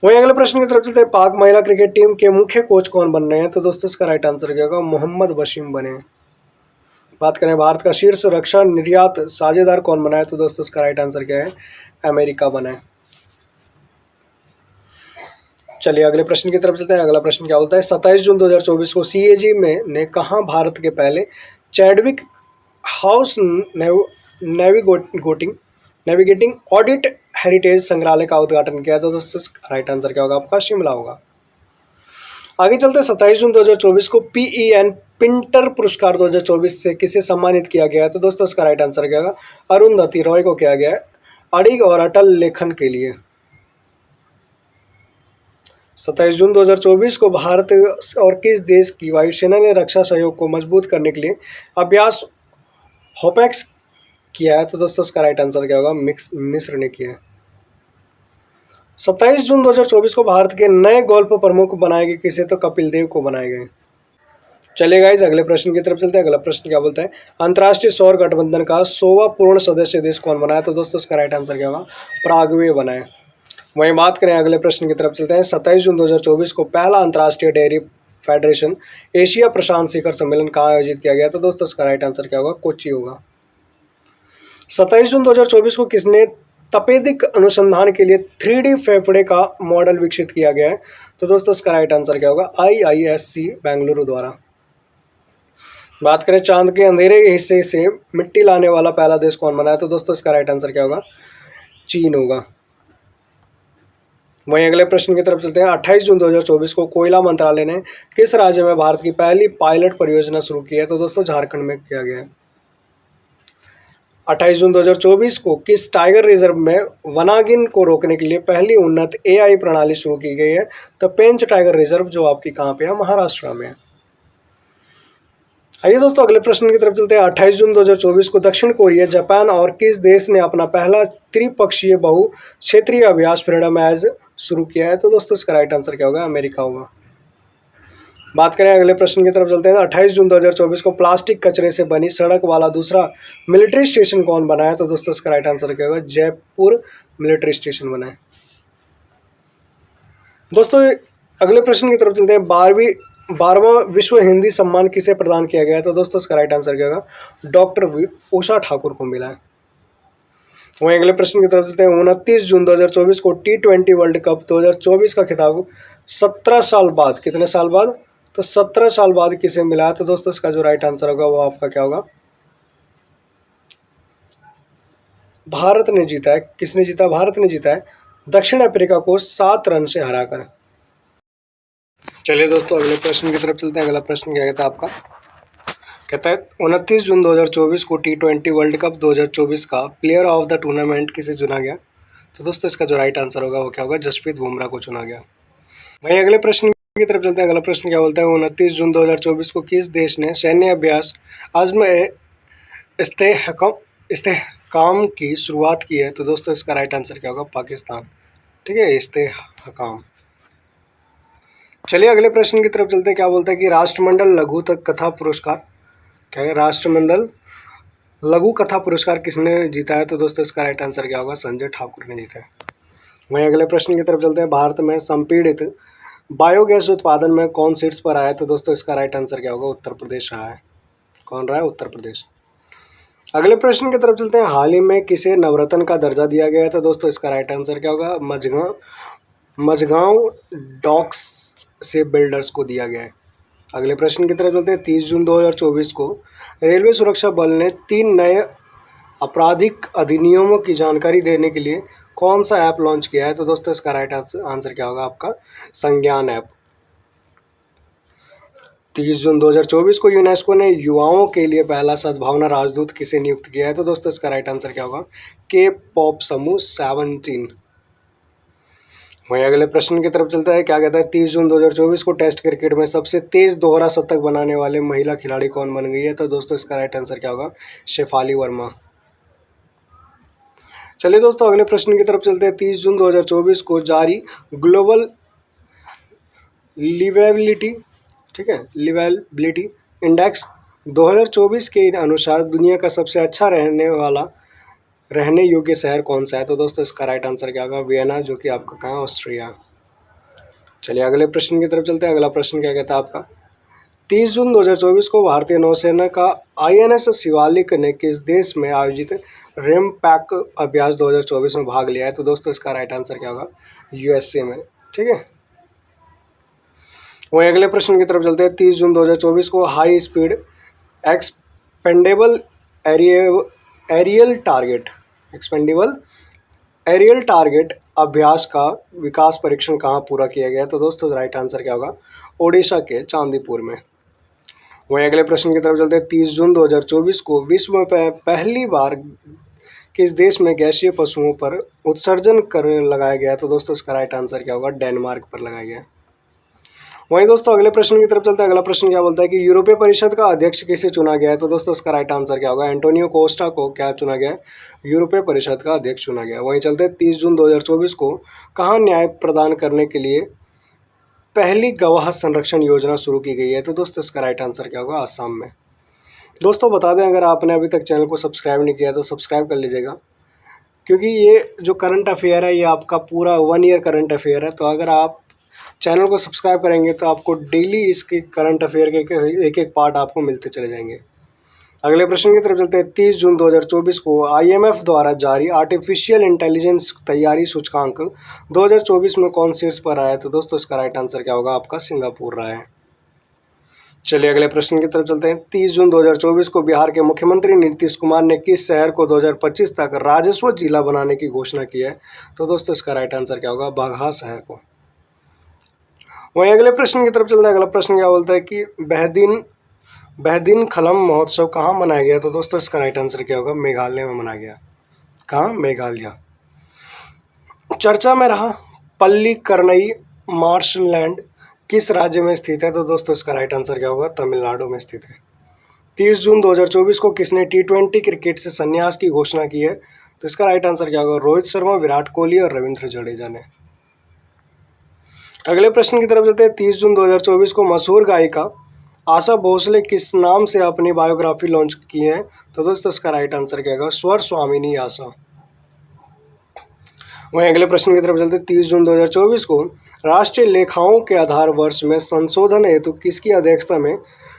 वहीं अगले प्रश्न की तरफ चलते हैं। पाक महिला क्रिकेट टीम के मुख्य कोच कौन बन रहे हैं? तो दोस्तों इसका राइट आंसर क्या होगा? मोहम्मद वसीम बने। बात करें भारत का शीर्ष रक्षा निर्यात साझेदार कौन बना है? तो दोस्तों इसका राइट आंसर क्या है? अमेरिका बना है। चलिए अगले प्रश्न की तरफ चलते हैं। अगला प्रश्न क्या बोलता है? 27 जून 2024 को CAG ने कहाँ भारत के पहले Chadwick house navigating audit heritage संग्रहालय का उद्घाटन किया? तो दोस्तों राइट आंसर क्या होगा? आपका शिमला होगा। आगे चलते हैं। 27 जून 2024 को PEN पिंटर पुरस्कार 2024 से किसे सम्मानित किया गया है? तो दोस्तों इसका राइट आंसर क्या होगा? अरुंधति रॉय को किया गया है अडिग और अटल लेखन के लिए। 27 जून 2024 को भारत और किस देश की वायुसेना ने रक्षा सहयोग को मजबूत करने के लिए अभ्यास होपेक्स किया है? तो दोस्तों इसका राइट आंसर क्या होगा? मिस्र ने किया है। 27 जून 2024 को भारत के नए गोल्फ प्रमुख बनाए गए किसे? तो कपिल देव को बनाए गए। चलिए गाइस अगले प्रश्न की तरफ चलते हैं। अगला प्रश्न क्या बोलता है? अंतर्राष्ट्रीय सौर गठबंधन का 100वां पूर्ण सदस्य देश कौन बना है? तो दोस्तों इसका राइट आंसर क्या होगा? पराग्वे बना है। वहीं बात करें अगले प्रश्न की तरफ चलते हैं। 27 जून 2024 को पहला अंतर्राष्ट्रीय डेयरी फेडरेशन एशिया प्रशांत शिखर सम्मेलन कहाँ आयोजित किया गया? तो दोस्तों इसका राइट आंसर क्या होगा? कोच्चि होगा। 27 जून 2024 को किसने तपेदिक अनुसंधान के लिए 3D फेफड़े का मॉडल विकसित किया गया है? तो दोस्तों इसका राइट आंसर क्या होगा? IISc बेंगलुरु द्वारा। बात करें चांद के अंधेरे हिस्से से मिट्टी लाने वाला पहला देश कौन बना है? तो दोस्तों इसका राइट आंसर क्या होगा? चीन होगा। वहीं अगले प्रश्न की तरफ चलते हैं। 28 जून 2024 को कोयला मंत्रालय ने किस राज्य में भारत की पहली पायलट परियोजना शुरू की है? तो दोस्तों झारखंड में किया गया है। 28 जून 2024 को किस टाइगर रिजर्व में वनागिन को रोकने के लिए पहली उन्नत AI प्रणाली शुरू की गई है? तो पेंच टाइगर रिजर्व जो आपकी कहाँ पे है? महाराष्ट्र में है। आइए दोस्तों अगले प्रश्न की तरफ चलते हैं। 28 जून 2024 को दक्षिण कोरिया, जापान और किस देश ने अपना पहला त्रिपक्षीय बहु क्षेत्रीय अभ्यास फ्रीडम एज शुरू किया है? तो दोस्तों इसका राइट आंसर क्या होगा? अमेरिका होगा। बात करें अगले प्रश्न की तरफ चलते हैं। 28 जून 2024 को प्लास्टिक कचरे से बनी सड़क वाला दूसरा मिलिट्री स्टेशन कौन बनाया? तो दोस्तों इसका राइट आंसर क्या होगा? जयपुर मिलिट्री स्टेशन बना है। दोस्तों अगले प्रश्न की तरफ चलते हैं। 12वां विश्व हिंदी सम्मान किसे प्रदान किया गया है? तो दोस्तों इसका राइट आंसर क्या होगा? डॉक्टर उषा ठाकुर को मिला है। वहीं अगले प्रश्न की तरफ चलते हैं। 29 जून 2024 को T20 वर्ल्ड कप 2024 का खिताब 17 साल बाद, कितने साल बाद? तो 17 साल बाद किसे मिला है? तो दोस्तों इसका जो राइट आंसर होगा वो आपका क्या होगा? भारत ने जीता है। किसने जीता? भारत ने जीता है दक्षिण अफ्रीका को 7 रन से हराकर। चलिए दोस्तों अगले प्रश्न की तरफ चलते हैं। अगला प्रश्न क्या कहता है आपका? कहता है 29 जून 2024 को T20 वर्ल्ड कप 2024 का प्लेयर ऑफ द टूर्नामेंट किसे चुना गया? तो दोस्तों इसका जो राइट आंसर होगा वो क्या होगा? जसप्रीत बुमराह को चुना गया। वहीं अगले प्रश्न की तरफ चलते हैं। अगला प्रश्न क्या बोलता है? 29 जून 2024 को किस देश ने सैन्य अभ्यास आज़म इस्तेहकाम की शुरुआत की है? तो दोस्तों इसका राइट आंसर क्या होगा? पाकिस्तान। ठीक है, इस्तेहकाम। चलिए अगले प्रश्न की तरफ चलते हैं। क्या बोलता है कि राष्ट्रमंडल लघु कथा पुरस्कार, क्या है? राष्ट्रमंडल लघु कथा पुरस्कार किसने जीता है? तो दोस्तों इसका राइट आंसर क्या होगा? संजय ठाकुर ने जीता है। वहीं अगले प्रश्न की तरफ चलते हैं। भारत में संपीड़ित बायोगैस उत्पादन में कौन शीर्ष पर आया है? तो दोस्तों इसका राइट आंसर क्या होगा? उत्तर प्रदेश रहा है। कौन रहा है? उत्तर प्रदेश। अगले प्रश्न की तरफ चलते हैं। हाल ही में किसे नवरत्न का दर्जा दिया गया है? तो दोस्तों इसका राइट आंसर क्या होगा? मझगांव डॉक्स से बिल्डर्स को दिया गया है। अगले प्रश्न की तरफ चलते हैं। 30 जून 2024 को रेलवे सुरक्षा बल ने 3 नए आपराधिक अधिनियमों की जानकारी देने के लिए कौन सा ऐप लॉन्च किया है? तो दोस्तों इसका राइट आंसर क्या होगा आपका? संज्ञान ऐप। 30 जून 2024 को यूनेस्को ने युवाओं के लिए पहला सद्भावना राजदूत किसे नियुक्त किया है? तो दोस्तों इसका राइट आंसर क्या होगा? के पॉप समूह 17। वहीं अगले प्रश्न की तरफ चलता है। क्या कहता है? 30 जून 2024 को टेस्ट क्रिकेट में सबसे तेज दोहरा शतक बनाने वाले महिला खिलाड़ी कौन बन गई है? तो दोस्तों इसका राइट आंसर क्या होगा? शेफाली वर्मा। चलिए दोस्तों अगले प्रश्न की तरफ चलते हैं। 30 जून 2024 को जारी ग्लोबल लिवेबिलिटी, ठीक है, लिवेबिलिटी इंडेक्स 2024 के अनुसार दुनिया का सबसे अच्छा रहने योग्य शहर कौन सा है? तो दोस्तों इसका राइट आंसर क्या होगा? वियना, जो कि आपका कहाँ? ऑस्ट्रिया। चलिए अगले प्रश्न की तरफ चलते हैं। अगला प्रश्न क्या कहता है आपका? 30 जून 2024 को भारतीय नौसेना का INS शिवालिक ने किस देश में आयोजित रेमपैक अभ्यास 2024 में भाग लिया है? तो दोस्तों इसका राइट आंसर क्या होगा? USA में। ठीक है। वहीं अगले प्रश्न की तरफ चलते हैं। 30 जून 2024 को high speed expendable aerial target अभ्यास का विकास परीक्षण कहाँ पूरा किया गया? तो दोस्तों राइट आंसर क्या होगा? ओडिशा के चांदीपुर में। वहीं अगले प्रश्न की तरफ चलते हैं। 30 जून 2024 को विश्व में पहली बार किस देश में गैसीय पशुओं पर उत्सर्जन कर लगाया गया? तो दोस्तों इसका राइट आंसर क्या होगा? डेनमार्क पर लगाया गया। वहीं दोस्तों अगले प्रश्न की तरफ चलते हैं। अगला प्रश्न क्या बोलता है कि यूरोपीय परिषद का अध्यक्ष किसे चुना गया है? तो दोस्तों इसका राइट आंसर क्या होगा? एंटोनियो कोस्टा को क्या चुना गया है? यूरोपीय परिषद का अध्यक्ष चुना गया। वहीं चलते हैं। 30 जून 2024 को कहाँ न्याय प्रदान करने के लिए पहली गवाह संरक्षण योजना शुरू की गई है? तो दोस्तों इसका राइट आंसर क्या होगा? आसाम में। दोस्तों बता दें, अगर आपने अभी तक चैनल को सब्सक्राइब नहीं किया तो सब्सक्राइब कर लीजिएगा, क्योंकि ये जो करंट अफेयर है ये आपका पूरा 1 ईयर करंट अफेयर है। तो अगर आप चैनल को सब्सक्राइब करेंगे तो आपको डेली इसके करंट अफेयर के एक एक पार्ट आपको मिलते चले जाएंगे। अगले प्रश्न की तरफ चलते हैं। 30 जून 2024 को IMF द्वारा जारी आर्टिफिशियल इंटेलिजेंस तैयारी सूचकांक 2024 में कौन शीर्ष पर आया है? तो दोस्तों इसका राइट आंसर क्या होगा? आपका सिंगापुर रहा है। चलिए अगले प्रश्न की तरफ चलते हैं। 30 जून 2024 को बिहार के मुख्यमंत्री नीतीश कुमार ने किस शहर को 2025 तक राजस्व जिला बनाने की घोषणा की है? तो दोस्तों इसका राइट आंसर क्या होगा? बगहा शहर को। वहीं अगले प्रश्न की तरफ चलते हैं। अगला प्रश्न क्या बोलता है कि बहदीन खलम महोत्सव कहाँ मनाया गया? तो दोस्तों इसका राइट आंसर क्या होगा? मेघालय में मनाया गया। कहाँ? मेघालय। चर्चा में रहा पल्लीकरनई मार्शलैंड किस राज्य में स्थित है? तो दोस्तों इसका राइट आंसर क्या होगा? तमिलनाडु में स्थित है। 30 जून 2024 को किसने T20 क्रिकेट से संन्यास की घोषणा की है? तो इसका राइट आंसर क्या होगा? रोहित शर्मा, विराट कोहली और रविंद्र जडेजा ने। अगले प्रश्न की तरफ चलते हैं। 30 जून 2024 को मशहूर गायिका आशा भोसले किस नाम से अपनी बायोग्राफी लॉन्च की है? तो दोस्तों इसका राइट आंसर क्या होगा? स्वर स्वामिनी आशा। वहीं अगले प्रश्न की तरफ चलते हैं। 30 जून 2024 को राष्ट्रीय लेखाओं के आधार वर्ष में संशोधन हेतु किसकी अध्यक्षता में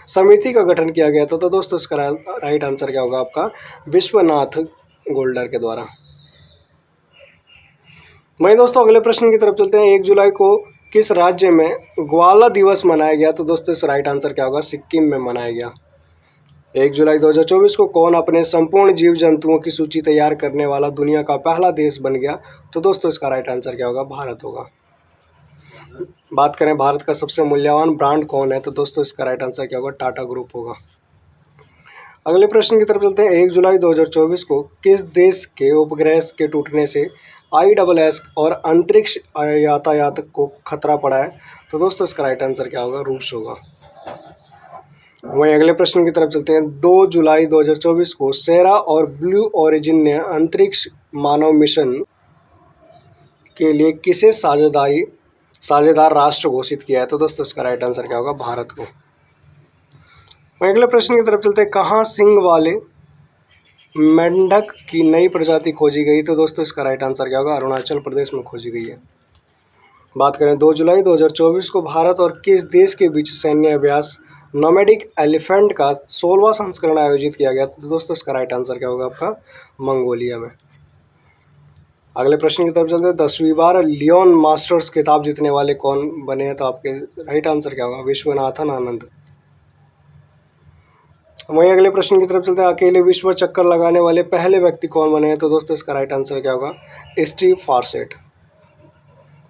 समिति का गठन किया गया था? तो दोस्तों इसका राइट आंसर क्या होगा आपका? विश्वनाथ गोल्डर के द्वारा। वहीं दोस्तों अगले प्रश्न की तरफ चलते हैं। 1 जुलाई को किस राज्य में ग्वाला दिवस मनाया गया? तो दोस्तों इस राइट आंसर क्या होगा? सिक्किम में मनाया गया। 1 जुलाई 2024 को कौन अपने संपूर्ण जीव जंतुओं की सूची तैयार करने वाला दुनिया का पहला देश बन गया? तो दोस्तों इसका राइट आंसर क्या होगा? भारत होगा। बात करें भारत का सबसे मूल्यवान ब्रांड कौन है? तो दोस्तों इसका राइट आंसर क्या होगा? टाटा ग्रुप होगा। अगले प्रश्न की तरफ चलते हैं। 1 जुलाई 2024 को किस देश के उपग्रह के टूटने से ISS और अंतरिक्ष यातायात को खतरा पड़ा है? तो दोस्तों इसका राइट आंसर क्या होगा? रूस होगा। वहीं अगले प्रश्न की तरफ चलते हैं। 2 जुलाई 2024 को सेरा और ब्लू ओरिजिन ने अंतरिक्ष मानव मिशन के लिए किसे साझेदार राष्ट्र घोषित किया है? तो दोस्तों इसका राइट आंसर क्या होगा? भारत को। वहीं अगले प्रश्न की तरफ चलते हैं। कहाँ सींग वाले मेंढक की नई प्रजाति खोजी गई? तो दोस्तों इसका राइट आंसर क्या होगा? अरुणाचल प्रदेश में खोजी गई है। बात करें 2 जुलाई 2024 को भारत और किस देश के बीच सैन्य अभ्यास नोमैडिक एलिफेंट का 16वां संस्करण आयोजित किया गया? तो दोस्तों इसका राइट आंसर क्या होगा आपका? मंगोलिया में। अगले प्रश्न की तरफ चलते हैं। 10वीं बार लियोन मास्टर्स खिताब जीतने वाले कौन बने हैं? तो आपके राइट आंसर क्या होगा? विश्वनाथन आनंद। वहीं अगले प्रश्न की तरफ चलते हैं। अकेले विश्व चक्कर लगाने वाले पहले व्यक्ति कौन बने हैं? तो दोस्तों इसका राइट आंसर क्या होगा? स्टीव फारसेट।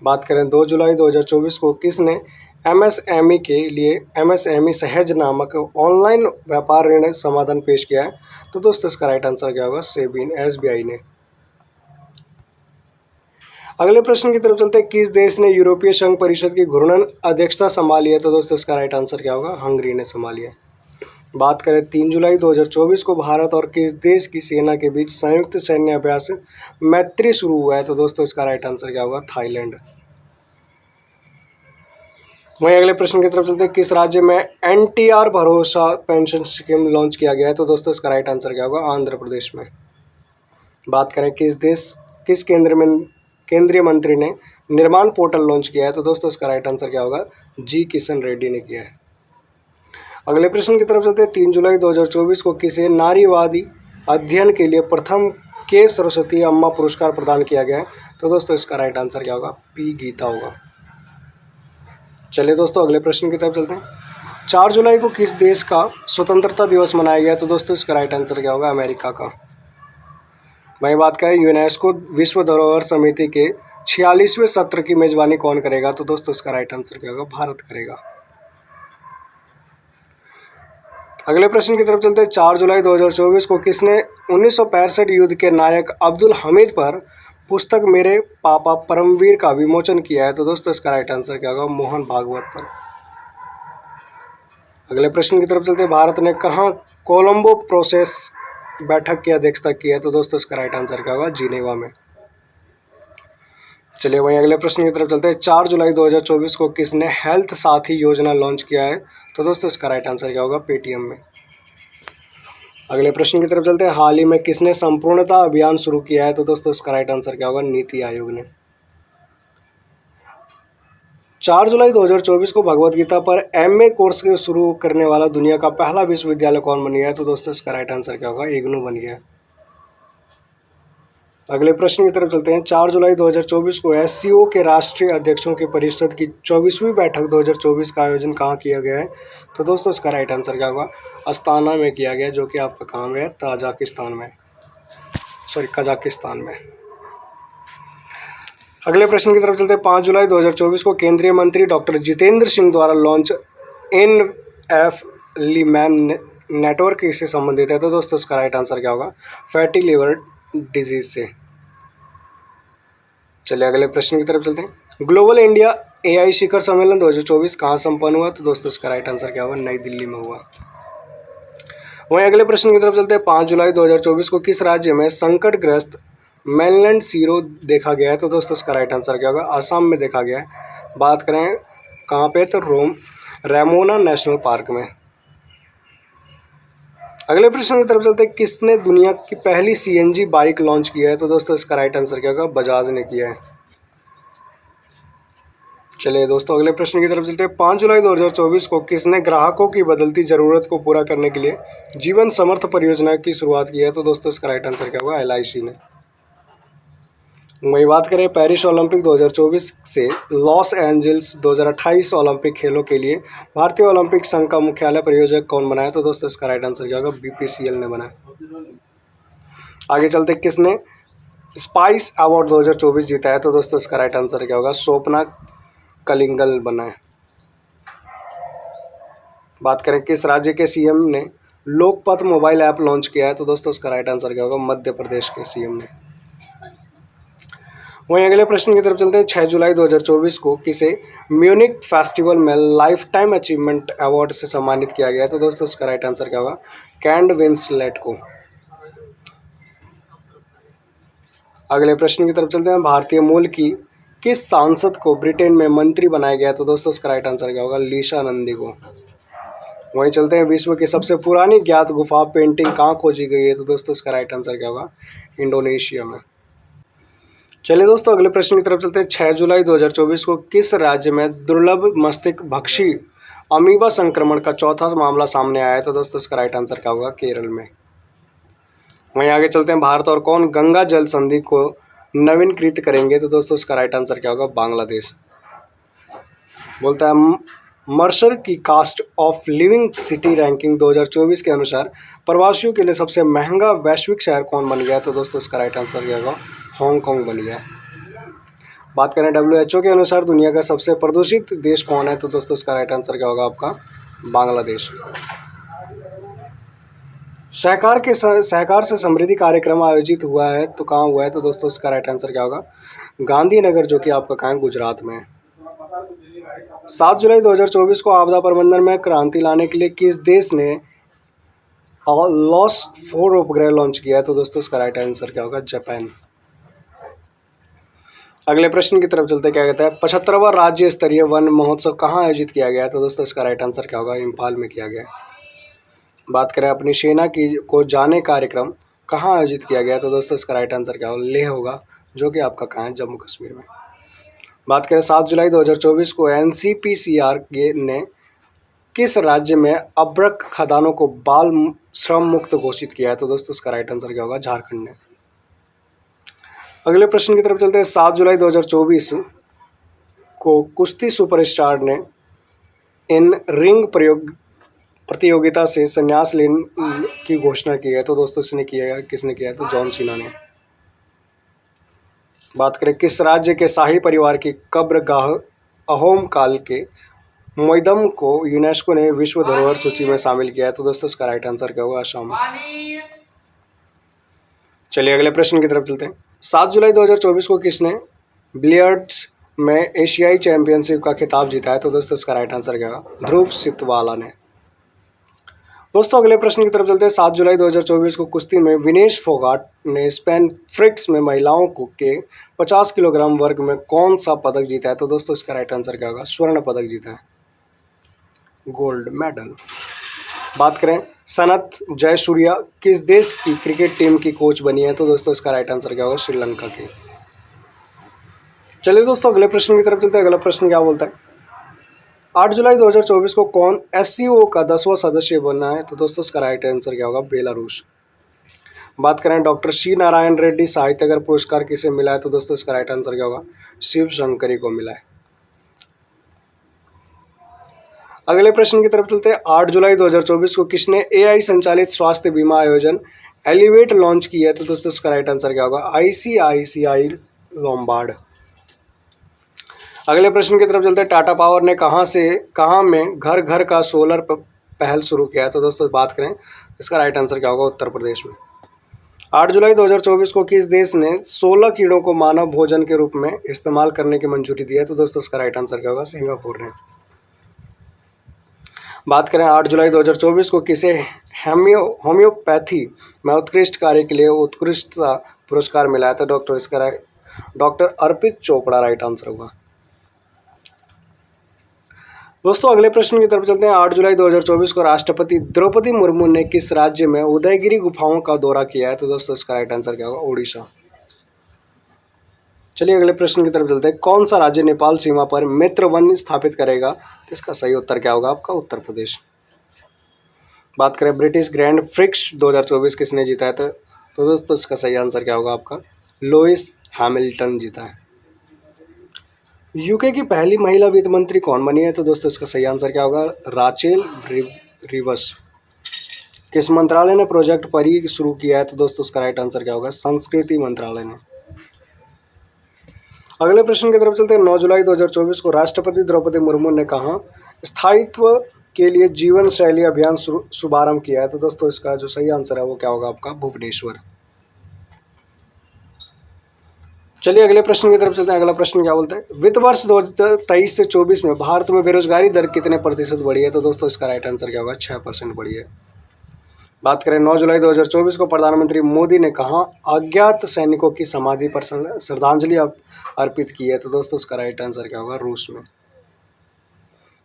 बात करें 2 जुलाई 2024 को किसने MSME के लिए MSME सहज नामक ऑनलाइन व्यापार ऋण समाधान पेश किया है? तो दोस्तों इसका राइट आंसर क्या होगा? SBI ने। अगले प्रश्न की तरफ चलते हैं। किस देश ने यूरोपीय संघ परिषद की घूर्णन अध्यक्षता संभाली है? तो दोस्तों इसका राइट आंसर क्या होगा? हंगरी ने संभाली है। बात करें 3 जुलाई 2024 को भारत और किस देश की सेना के बीच संयुक्त सैन्य अभ्यास मैत्री शुरू हुआ है? तो दोस्तों इसका राइट आंसर क्या होगा? थाईलैंड। वहीं अगले प्रश्न की तरफ चलते हैं। किस राज्य में NTR भरोसा पेंशन स्कीम लॉन्च किया गया है? तो दोस्तों इसका राइट आंसर क्या होगा? आंध्र प्रदेश में। बात करें किस केंद्रीय मंत्री ने निर्माण पोर्टल लॉन्च किया है? तो दोस्तों इसका राइट आंसर क्या होगा? G किशन रेड्डी ने किया है। अगले प्रश्न की तरफ चलते हैं। 3 जुलाई 2024 को किसे नारीवादी अध्ययन के लिए प्रथम K सरस्वती अम्मा पुरस्कार प्रदान किया गया है? तो दोस्तों इसका राइट आंसर क्या होगा? P गीता होगा। चलिए दोस्तों अगले प्रश्न की तरफ चलते हैं। 4 जुलाई को किस देश का स्वतंत्रता दिवस मनाया गया? तो दोस्तों इसका राइट आंसर क्या होगा? अमेरिका का। वहीं बात करें यूनेस्को विश्व धरोहर समिति के 46वें सत्र की मेजबानी कौन करेगा? तो दोस्तों इसका राइट आंसर क्या होगा? भारत करेगा। अगले प्रश्न की तरफ चलते हैं। 4 जुलाई 2024 को किसने 1965 युद्ध के नायक अब्दुल हमीद पर पुस्तक मेरे पापा परमवीर का विमोचन किया है? तो दोस्तों इसका राइट आंसर क्या होगा? मोहन भागवत पर। अगले प्रश्न की तरफ चलते हैं। भारत ने कहाँ कोलंबो प्रोसेस बैठक की अध्यक्षता की है? तो दोस्तों इसका राइट आंसर क्या होगा? जिनेवा में। चलिए वहीं अगले प्रश्न की तरफ चलते हैं। 4 जुलाई 2024 को किसने हेल्थ साथी योजना लॉन्च किया है? तो दोस्तों इसका राइट आंसर क्या होगा? पेटीएम में। अगले प्रश्न की तरफ चलते हैं। हाल ही में किसने संपूर्णता अभियान शुरू किया है? तो दोस्तों इसका राइट आंसर क्या होगा? नीति आयोग ने। 4 जुलाई 2024 को भगवत गीता पर MA कोर्स के शुरू करने वाला दुनिया का पहला विश्वविद्यालय कौन बन गया है? तो दोस्तों इसका राइट आंसर क्या होगा? इग्नू बन गया। अगले प्रश्न की तरफ चलते हैं। 4 जुलाई 2024 को SCO के राष्ट्रीय अध्यक्षों की परिषद की 24वीं बैठक 2024 का आयोजन कहाँ किया गया है? तो दोस्तों इसका राइट आंसर क्या होगा? अस्ताना में किया गया, जो कि आपका कहाँ में है? कजाकिस्तान में। अगले प्रश्न की तरफ चलते हैं। 5 जुलाई 2024 को केंद्रीय मंत्री डॉक्टर जितेंद्र सिंह द्वारा लॉन्च NF लीमैन नेटवर्क इससे संबंधित है? तो दोस्तों इसका राइट आंसर क्या होगा? फैटी लिवर डिजीज से। चलिए अगले प्रश्न की तरफ चलते हैं। ग्लोबल इंडिया AI शिखर सम्मेलन 2024 कहाँ संपन्न हुआ? तो दोस्तों इसका राइट आंसर क्या होगा? नई दिल्ली में हुआ। वहीं अगले प्रश्न की तरफ चलते हैं। 5 जुलाई 2024 को किस राज्य में संकटग्रस्त मेनलैंड सीरो देखा गया है? तो दोस्तों इसका राइट आंसर क्या होगा? आसाम में देखा गया है। बात करें कहाँ पे, तो रेमोना नेशनल पार्क में। अगले प्रश्न की तरफ चलते हैं। किसने दुनिया की पहली सीएनजी बाइक लॉन्च किया है? तो दोस्तों इसका राइट आंसर क्या होगा? बजाज ने किया है। चलिए दोस्तों अगले प्रश्न की तरफ चलते हैं। 5 जुलाई 2024 को किसने ग्राहकों की बदलती ज़रूरत को पूरा करने के लिए जीवन समर्थ परियोजना की शुरुआत की है? तो दोस्तों इसका राइट आंसर क्या होगा? एलआईसी ने। वही बात करें पेरिस ओलंपिक 2024 से लॉस एंजल्स 2028 ओलंपिक खेलों के लिए भारतीय ओलंपिक संघ का मुख्यालय प्रयोजक कौन बना है? तो दोस्तों इसका राइट आंसर क्या होगा? बीपीसीएल ने बना है। आगे चलते किसने स्पाइस अवार्ड 2024 जीता है? तो दोस्तों इसका राइट आंसर क्या होगा? स्वप्ना कलिंगल बना है। बात करें किस राज्य के सीएम ने लोकपथ मोबाइल ऐप लॉन्च किया है? तो दोस्तों इसका राइट आंसर क्या होगा? मध्य प्रदेश के सीएम ने। वहीं अगले प्रश्न की तरफ चलते हैं। 6 जुलाई 2024 को किसे म्यूनिक फेस्टिवल में लाइफ टाइम अचीवमेंट अवार्ड से सम्मानित किया गया है? तो दोस्तों इसका राइट आंसर क्या होगा? कैट विंसलेट को। अगले प्रश्न की तरफ चलते हैं। भारतीय मूल की किस सांसद को ब्रिटेन में मंत्री बनाया गया? तो दोस्तों इसका राइट आंसर क्या होगा? लीशा नंदी को। वहीं चलते हैं। विश्व की सबसे पुरानी ज्ञात गुफा पेंटिंग कहाँ खोजी गई है? तो दोस्तों इसका राइट आंसर क्या होगा? इंडोनेशिया में। चलिए दोस्तों अगले प्रश्न की तरफ चलते हैं। 6 जुलाई 2024 को किस राज्य में दुर्लभ मस्तिष्क भक्षी अमीबा संक्रमण का चौथा मामला सामने आया है? तो दोस्तों इसका राइट आंसर क्या होगा? केरल में। वहीं आगे चलते हैं। भारत और कौन गंगा जल संधि को नवीनीकृत करेंगे? तो दोस्तों इसका राइट आंसर क्या होगा? बांग्लादेश। बोलता है मर्सर की cost of living city ranking 2024 के अनुसार प्रवासियों के लिए सबसे महंगा वैश्विक शहर कौन बन गया? तो दोस्तों इसका राइट आंसर क्या होगा? हांगकांग बन गया। बात करें WHO के अनुसार दुनिया का सबसे प्रदूषित देश कौन है? तो दोस्तों इसका राइट आंसर क्या होगा? आपका बांग्लादेश। सहकार से समृद्धि कार्यक्रम आयोजित हुआ है तो कहाँ हुआ है? तो दोस्तों इसका राइट आंसर क्या होगा? गांधीनगर, जो कि आपका कहाँ है? गुजरात में है। 7 जुलाई 2024 को आपदा प्रबंधन में क्रांति लाने के लिए किस देश ने लॉस 4 उपग्रह लॉन्च किया है? तो दोस्तों इसका राइट आंसर क्या होगा? जापान। अगले प्रश्न की तरफ चलते क्या कहता है? 75वां राज्य स्तरीय वन महोत्सव कहाँ आयोजित किया गया है? तो दोस्तों इसका राइट आंसर क्या होगा? इम्फाल में किया गया। बात करें अपनी सेना की को जाने कार्यक्रम कहाँ आयोजित किया गया है? तो दोस्तों इसका राइट आंसर क्या होगा? लेह होगा, जो कि आपका कहाँ है? जम्मू कश्मीर में। बात करें 7 जुलाई 2024 को NCPCR ने किस राज्य में अभ्रक खदानों को बाल श्रम मुक्त घोषित किया है? तो दोस्तों इसका राइट आंसर क्या होगा? झारखंड ने। अगले प्रश्न की तरफ चलते हैं। 7 जुलाई 2024 को कुश्ती सुपरस्टार ने इन रिंग प्रतियोगिता से संन्यास लेने की घोषणा की है। तो दोस्तों इसने किया है, किसने किया है? तो जॉन सीना ने। बात करें किस राज्य के शाही परिवार की कब्रगाह अहोम काल के मोइदम को यूनेस्को ने विश्व धरोहर सूची में शामिल किया है? तो दोस्तों इसका राइट आंसर क्या होगा? असम। चलिए अगले प्रश्न की तरफ चलते हैं। 7 जुलाई 2024 को किसने बिलियर्ड्स में एशियाई चैंपियनशिप का खिताब जीता है? तो दोस्तों इसका राइट आंसर क्या होगा? ध्रुव सितवाला ने। दोस्तों अगले प्रश्न की तरफ चलते हैं। 7 जुलाई 2024 को कुश्ती में विनेश फोगाट ने स्पेन फ्रिक्स में महिलाओं के 50 किलोग्राम वर्ग में कौन सा पदक जीता है? तो दोस्तों इसका राइट आंसर क्या होगा? स्वर्ण पदक जीता है, गोल्ड मेडल। बात करें सनत जयसूर्या किस देश की क्रिकेट टीम की कोच बनी है? तो दोस्तों इसका राइट आंसर क्या होगा? श्रीलंका की। चलिए दोस्तों अगले प्रश्न की तरफ चलते हैं। अगला प्रश्न क्या बोलता है? 8 जुलाई 2024 को कौन SCO का 10वां सदस्य बना है? तो दोस्तों इसका राइट आंसर क्या होगा? बेलारूस। बात करें डॉक्टर सी नारायण रेड्डी साहित्यकर पुरस्कार किसे मिला है? तो दोस्तों इसका राइट आंसर क्या होगा? शिव शंकरी को मिला है। अगले प्रश्न की तरफ चलते हैं। 8 जुलाई 2024 को किसने AI संचालित स्वास्थ्य बीमा आयोजन एलिवेट लॉन्च किया है? तो दोस्तों इसका राइट आंसर क्या होगा? ICICI Lombard. अगले प्रश्न की तरफ चलते हैं। टाटा पावर ने कहाँ में घर घर का सोलर पहल शुरू किया है? तो दोस्तों बात करें इसका राइट आंसर क्या होगा? उत्तर प्रदेश में। 8 जुलाई 2024 को किस देश ने 16 कीड़ों को मानव भोजन के रूप में इस्तेमाल करने की मंजूरी दी है? तो दोस्तों इसका राइट आंसर क्या होगा? सिंगापुर ने। बात करें 8 जुलाई 2024 को किसे होम्योपैथी में उत्कृष्ट कार्य के लिए उत्कृष्टता पुरस्कार मिला है? तो डॉक्टर अर्पित चोपड़ा राइट आंसर होगा। दोस्तों अगले प्रश्न की तरफ चलते हैं। 8 जुलाई 2024 को राष्ट्रपति द्रौपदी मुर्मू ने किस राज्य में उदयगिरी गुफाओं का दौरा किया है? तो दोस्तों इसका राइट आंसर क्या होगा? उड़ीसा। चलिए अगले प्रश्न की तरफ चलते हैं। कौन सा राज्य नेपाल सीमा पर मित्र वन स्थापित करेगा? तो इसका सही उत्तर क्या होगा आपका? उत्तर प्रदेश। बात करें ब्रिटिश ग्रैंड प्रिक्स 2024 किसने जीता है? तो दोस्तों इसका सही आंसर क्या होगा आपका? लुइस हैमिल्टन जीता है। यूके की पहली महिला वित्त मंत्री कौन बनी है? तो दोस्तों इसका सही आंसर क्या होगा? राचेल रिवस। किस मंत्रालय ने प्रोजेक्ट परी शुरू किया है? तो दोस्तों उसका राइट आंसर क्या होगा? संस्कृति मंत्रालय ने। अगले प्रश्न की तरफ चलते हैं। 9 जुलाई 2024 को राष्ट्रपति द्रौपदी मुर्मू ने कहा स्थायित्व के लिए जीवन शैली अभियान शुभारंभ किया है? तो दोस्तों इसका जो सही आंसर है वो क्या होगा आपका? भुवनेश्वर। चलिए अगले प्रश्न की तरफ चलते हैं। अगला प्रश्न क्या बोलते हैं? वित्त वर्ष 2023 से 24 में भारत में बेरोजगारी दर कितने प्रतिशत बढ़ी है? तो दोस्तों इसका राइट आंसर क्या होगा? 6% बढ़ी है। बात करें 9 जुलाई 2024 को प्रधानमंत्री मोदी ने कहा अज्ञात सैनिकों की समाधि पर श्रद्धांजलि अर्पित की है? तो दोस्तों उसका राइट आंसर क्या होगा? रूस में।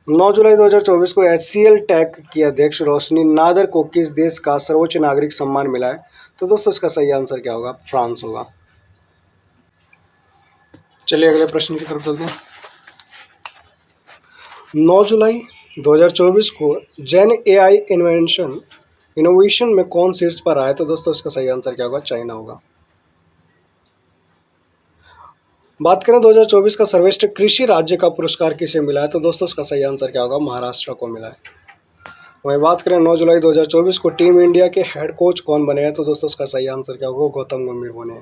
9 जुलाई 2024 को HCL टेक की अध्यक्ष रोशनी नादर को किस देश का सर्वोच्च नागरिक सम्मान मिला है? तो दोस्तों इसका सही आंसर क्या होगा? फ्रांस होगा। चलिए अगले प्रश्न की तरफ चलते हैं। 9 जुलाई 2024 को जेन AI इनोवेशन में कौन शीर्ष पर आया? तो दोस्तों इसका सही आंसर क्या होगा? चाइना होगा। बात करें 2024 का सर्वश्रेष्ठ कृषि राज्य का पुरस्कार किसे मिला है? तो दोस्तों इसका सही आंसर क्या होगा? महाराष्ट्र को मिला है। वहीं बात करें 9 जुलाई 2024 को टीम इंडिया के हेड कोच कौन बने हैं? तो दोस्तों इसका सही आंसर क्या होगा? गौतम गंभीर बने।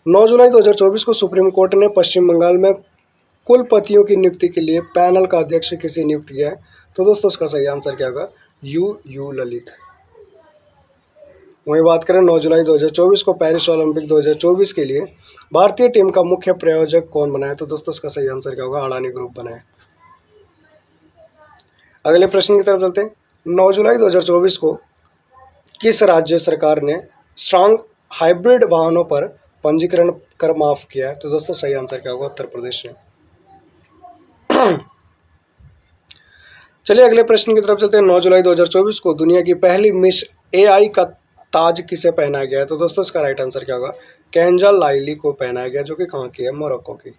9 जुलाई 2024 को सुप्रीम कोर्ट ने पश्चिम बंगाल में कुलपतियों की नियुक्ति के लिए पैनल का अध्यक्ष किसे नियुक्त किया है? तो दोस्तों इसका सही आंसर क्या होगा? यू ललित। वहीं बात करें 9 जुलाई 2024 को पेरिस ओलंपिक 2024 के लिए भारतीय टीम का मुख्य प्रायोजक कौन बना है? तो दोस्तों इसका सही आंसर क्या होगा? अडानी ग्रुप बना है। अगले प्रश्न की तरफ चलते हैं। 9 जुलाई 2024 को किस राज्य सरकार ने स्ट्रांग हाइब्रिड वाहनों पर पंजीकरण कर माफ किया है? तो दोस्तों सही आंसर क्या होगा? उत्तर प्रदेश ने। चलिए अगले प्रश्न की तरफ चलते हैं। 9 जुलाई 2024 को दुनिया की पहली मिस AI का ताज किसे पहनाया गया है? तो दोस्तों इसका राइट आंसर क्या होगा? केंजा लाइली को पहनाया गया, जो कि कहाँ की है? मोरक्को की।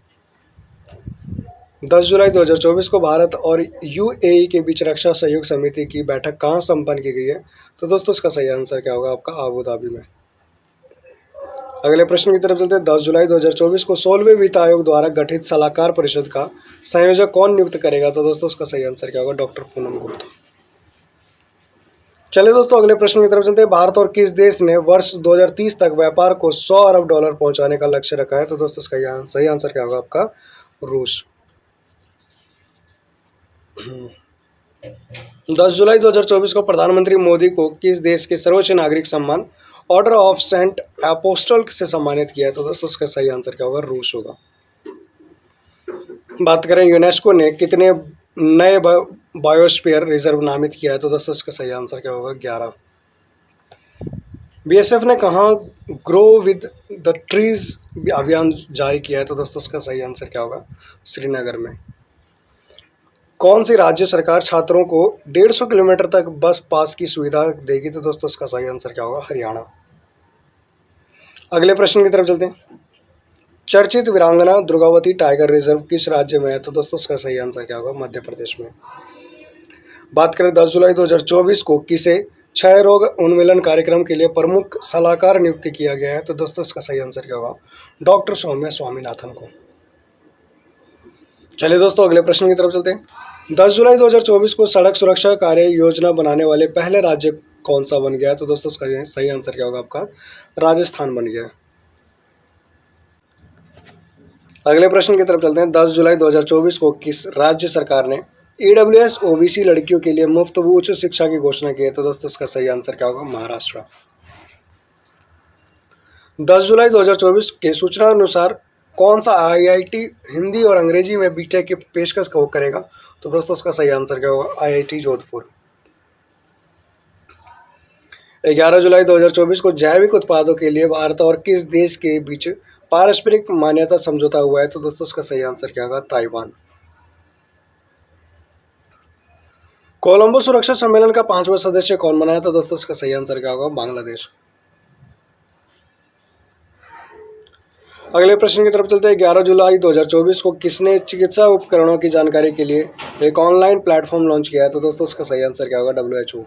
10 जुलाई 2024 को भारत और UAE के बीच रक्षा सहयोग समिति की बैठक कहाँ संपन्न की गई है? तो दोस्तों इसका सही आंसर क्या होगा आपका? अबू धाबी में। अगले प्रश्न की तरफ चलते हैं। 10 जुलाई 2024 को 16वें वित्त आयोग द्वारा गठित सलाहकार परिषद का संयोजक कौन नियुक्त करेगा? तो दोस्तों उसका सही आंसर क्या होगा? डॉक्टर पूनम गुप्ता। चलिए दोस्तों अगले प्रश्न की तरफ चलते हैं। भारत और किस देश ने वर्ष 2030 तक व्यापार को $100 अरब पहुंचाने का लक्ष्य रखा है? तो दोस्तों इसका सही आंसर क्या होगा आपका? रूस। 10 जुलाई 2024 को प्रधानमंत्री मोदी को किस देश के सर्वोच्च नागरिक सम्मान ऑर्डर ऑफ सेंट एपोस्टल से सम्मानित किया है? तो दोस्तों उसका सही आंसर क्या होगा? रूस होगा। बात करें यूनेस्को ने कितने नए बायोस्फीयर रिजर्व नामित किया है? तो दोस्तों इसका सही आंसर क्या होगा? 11। BSF ने कहाँ ग्रो विद द ट्रीज अभियान जारी किया है? तो दोस्तों इसका सही आंसर क्या होगा? श्रीनगर में। कौन सी राज्य सरकार छात्रों को 150 किलोमीटर तक बस पास की सुविधा देगी? तो दोस्तों इसका सही आंसर क्या होगा? हरियाणा। अगले प्रश्न की तरफ चलते हैं। चर्चित वीरांगना दुर्गावती टाइगर रिजर्व किस राज्य में है? तो दोस्तों इसका सही आंसर क्या होगा? मध्य प्रदेश में। बात करें 10 जुलाई 2024 को किसे क्षय रोग उन्मूलन कार्यक्रम के लिए प्रमुख सलाहकार नियुक्त किया गया है? तो दोस्तों इसका सही आंसर क्या होगा? डॉक्टर सौम्या स्वामीनाथन को। चलिए दोस्तों अगले प्रश्न की तरफ चलते हैं। 10 जुलाई 2024 को सड़क सुरक्षा कार्य योजना बनाने वाले पहले राज्य कौन सा बन गया है? तो दोस्तों इसका सही आंसर क्या होगा आपका? राजस्थान बन गया। अगले प्रश्न की तरफ चलते हैं। 10 जुलाई 2024 को किस राज्य सरकार ने EWS OBC लड़कियों के लिए मुफ्त उच्च शिक्षा की घोषणा की है? तो दोस्तों इसका सही आंसर क्या होगा? महाराष्ट्र। 10 जुलाई 2024 के सूचना अनुसार कौन सा आईआईटी हिंदी और अंग्रेजी में बीटेक की पेशकश को करेगा? तो दोस्तों उसका सही आंसर क्या होगा? आईआईटी जोधपुर। 11 जुलाई 2024 को जैविक उत्पादों के लिए भारत और किस देश के बीच पारस्परिक मान्यता समझौता हुआ है? तो दोस्तों उसका सही आंसर क्या होगा? ताइवान। कोलंबो सुरक्षा सम्मेलन का 5वां सदस्य कौन बना है? तो दोस्तों इसका सही आंसर क्या होगा? बांग्लादेश। अगले प्रश्न की तरफ चलते हैं। 11 जुलाई 2024 को किसने चिकित्सा उपकरणों की जानकारी के लिए एक ऑनलाइन प्लेटफॉर्म लॉन्च किया है? तो दोस्तों इसका सही आंसर क्या होगा? WHO।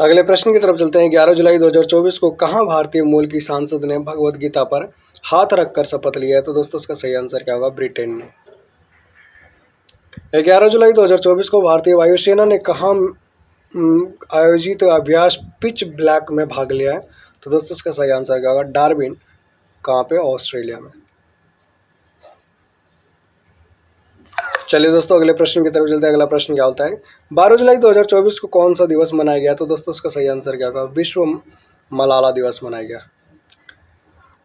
अगले प्रश्न की तरफ चलते हैं। 11 जुलाई 2024 को कहाँ भारतीय मूल की सांसद ने भगवत गीता पर हाथ रखकर शपथ लिया है? तो दोस्तों इसका सही आंसर क्या होगा? ब्रिटेन ने। 11 जुलाई 2024 को भारतीय वायुसेना ने कहाँ आयोजित अभ्यास पिच ब्लैक में भाग लिया है? तो दोस्तों इसका सही आंसर क्या होगा? डार्विन। कहाँ पे? ऑस्ट्रेलिया में। चलिए दोस्तों अगले प्रश्न की तरफ चलते हैं। अगला प्रश्न क्या होता है? 12 जुलाई 2024 को कौन सा दिवस मनाया गया? तो दोस्तों इसका सही आंसर क्या होगा? विश्व मलाला दिवस मनाया गया।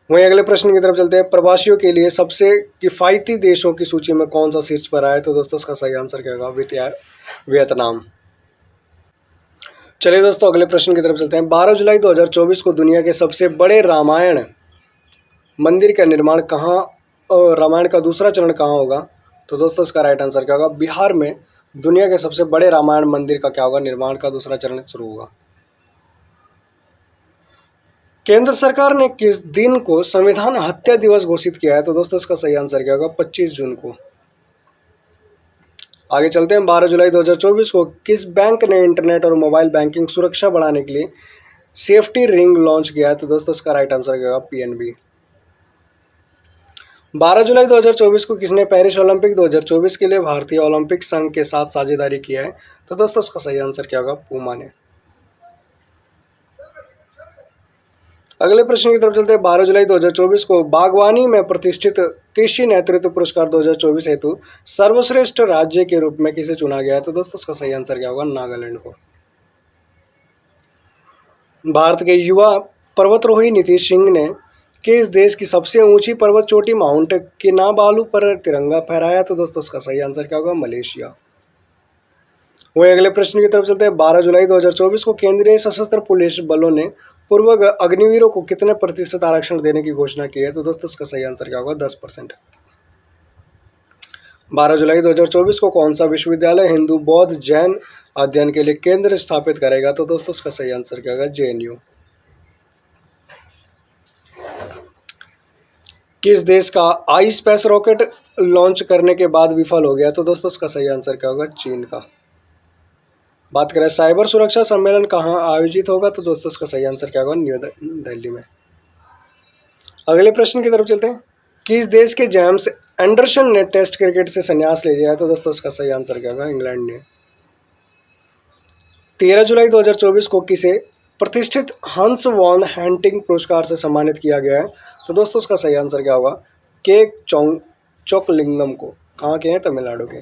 वहीं अगले प्रश्न की तरफ चलते हैं। प्रवासियों के लिए सबसे किफ़ायती देशों की सूची में कौन सा शीर्ष पर आया है? तो दोस्तों इसका सही आंसर क्या होगा? वियतनाम। चलिए दोस्तों अगले प्रश्न की तरफ चलते हैं। 12 जुलाई 2024 को दुनिया के सबसे बड़े रामायण मंदिर का निर्माण कहाँ और रामायण का दूसरा चरण कहाँ होगा? तो दोस्तों इसका राइट आंसर क्या होगा? बिहार में दुनिया के सबसे बड़े रामायण मंदिर का क्या होगा? निर्माण का दूसरा चरण शुरू होगा। केंद्र सरकार ने किस दिन को संविधान हत्या दिवस घोषित किया है? तो दोस्तों इसका सही आंसर क्या होगा? 25 जून को। आगे चलते हैं। 12 जुलाई 2024 को किस बैंक ने इंटरनेट और मोबाइल बैंकिंग सुरक्षा बढ़ाने के लिए सेफ्टी रिंग लॉन्च किया है? तो दोस्तों इसका राइट आंसर क्या होगा? PNB। 12 जुलाई 2024 को किसने पेरिस ओलंपिक 2024 के लिए भारतीय ओलंपिक संघ के साथ साझेदारी किया है? तो दोस्तों इसका सही आंसर क्या होगा? पूमा ने। अगले प्रश्न की तरफ चलते हैं। 12 जुलाई 2024 को बागवानी में प्रतिष्ठित कृषि नेतृत्व पुरस्कार 2024 हेतु सर्वश्रेष्ठ राज्य के रूप में किसे चुना गया है? तो दोस्तों इसका सही आंसर क्या होगा? नागालैंड को। भारत के युवा पर्वतारोही नीतीश सिंह ने किस देश की सबसे ऊंची पर्वत चोटी माउंट किनाबालू पर तिरंगा फहराया? तो दोस्तों इसका सही आंसर क्या होगा? मलेशिया। वहीं अगले प्रश्न की तरफ चलते हैं। 12 जुलाई 2024 को केंद्रीय सशस्त्र पुलिस बलों ने पूर्व अग्निवीरों को कितने प्रतिशत आरक्षण देने की घोषणा की है? तो दोस्तों इसका सही आंसर क्या होगा? 10%। 12 जुलाई 2024 को कौन सा विश्वविद्यालय हिंदू बौद्ध जैन अध्ययन के लिए केंद्र स्थापित करेगा? तो दोस्तों इसका सही आंसर क्या होगा? JNU। किस देश का आई स्पेस रॉकेट लॉन्च करने के बाद विफल हो गया? तो दोस्तों इसका सही आंसर क्या होगा? चीन का। बात करें साइबर सुरक्षा सम्मेलन कहाँ आयोजित होगा? तो दोस्तों इसका सही आंसर क्या होगा? न्यू दिल्ली में। अगले प्रश्न की तरफ चलते हैं। किस देश के जेम्स एंडरसन ने टेस्ट क्रिकेट से संन्यास ले लिया है? तो दोस्तों इसका सही आंसर क्या होगा? इंग्लैंड ने। 13 जुलाई 2024 को किसे प्रतिष्ठित हंस वॉन हैंटिंग पुरस्कार से सम्मानित किया गया है? तो दोस्तों उसका सही आंसर क्या होगा? के चोकलिंगम को। कहाँ के हैं? तमिलनाडु के।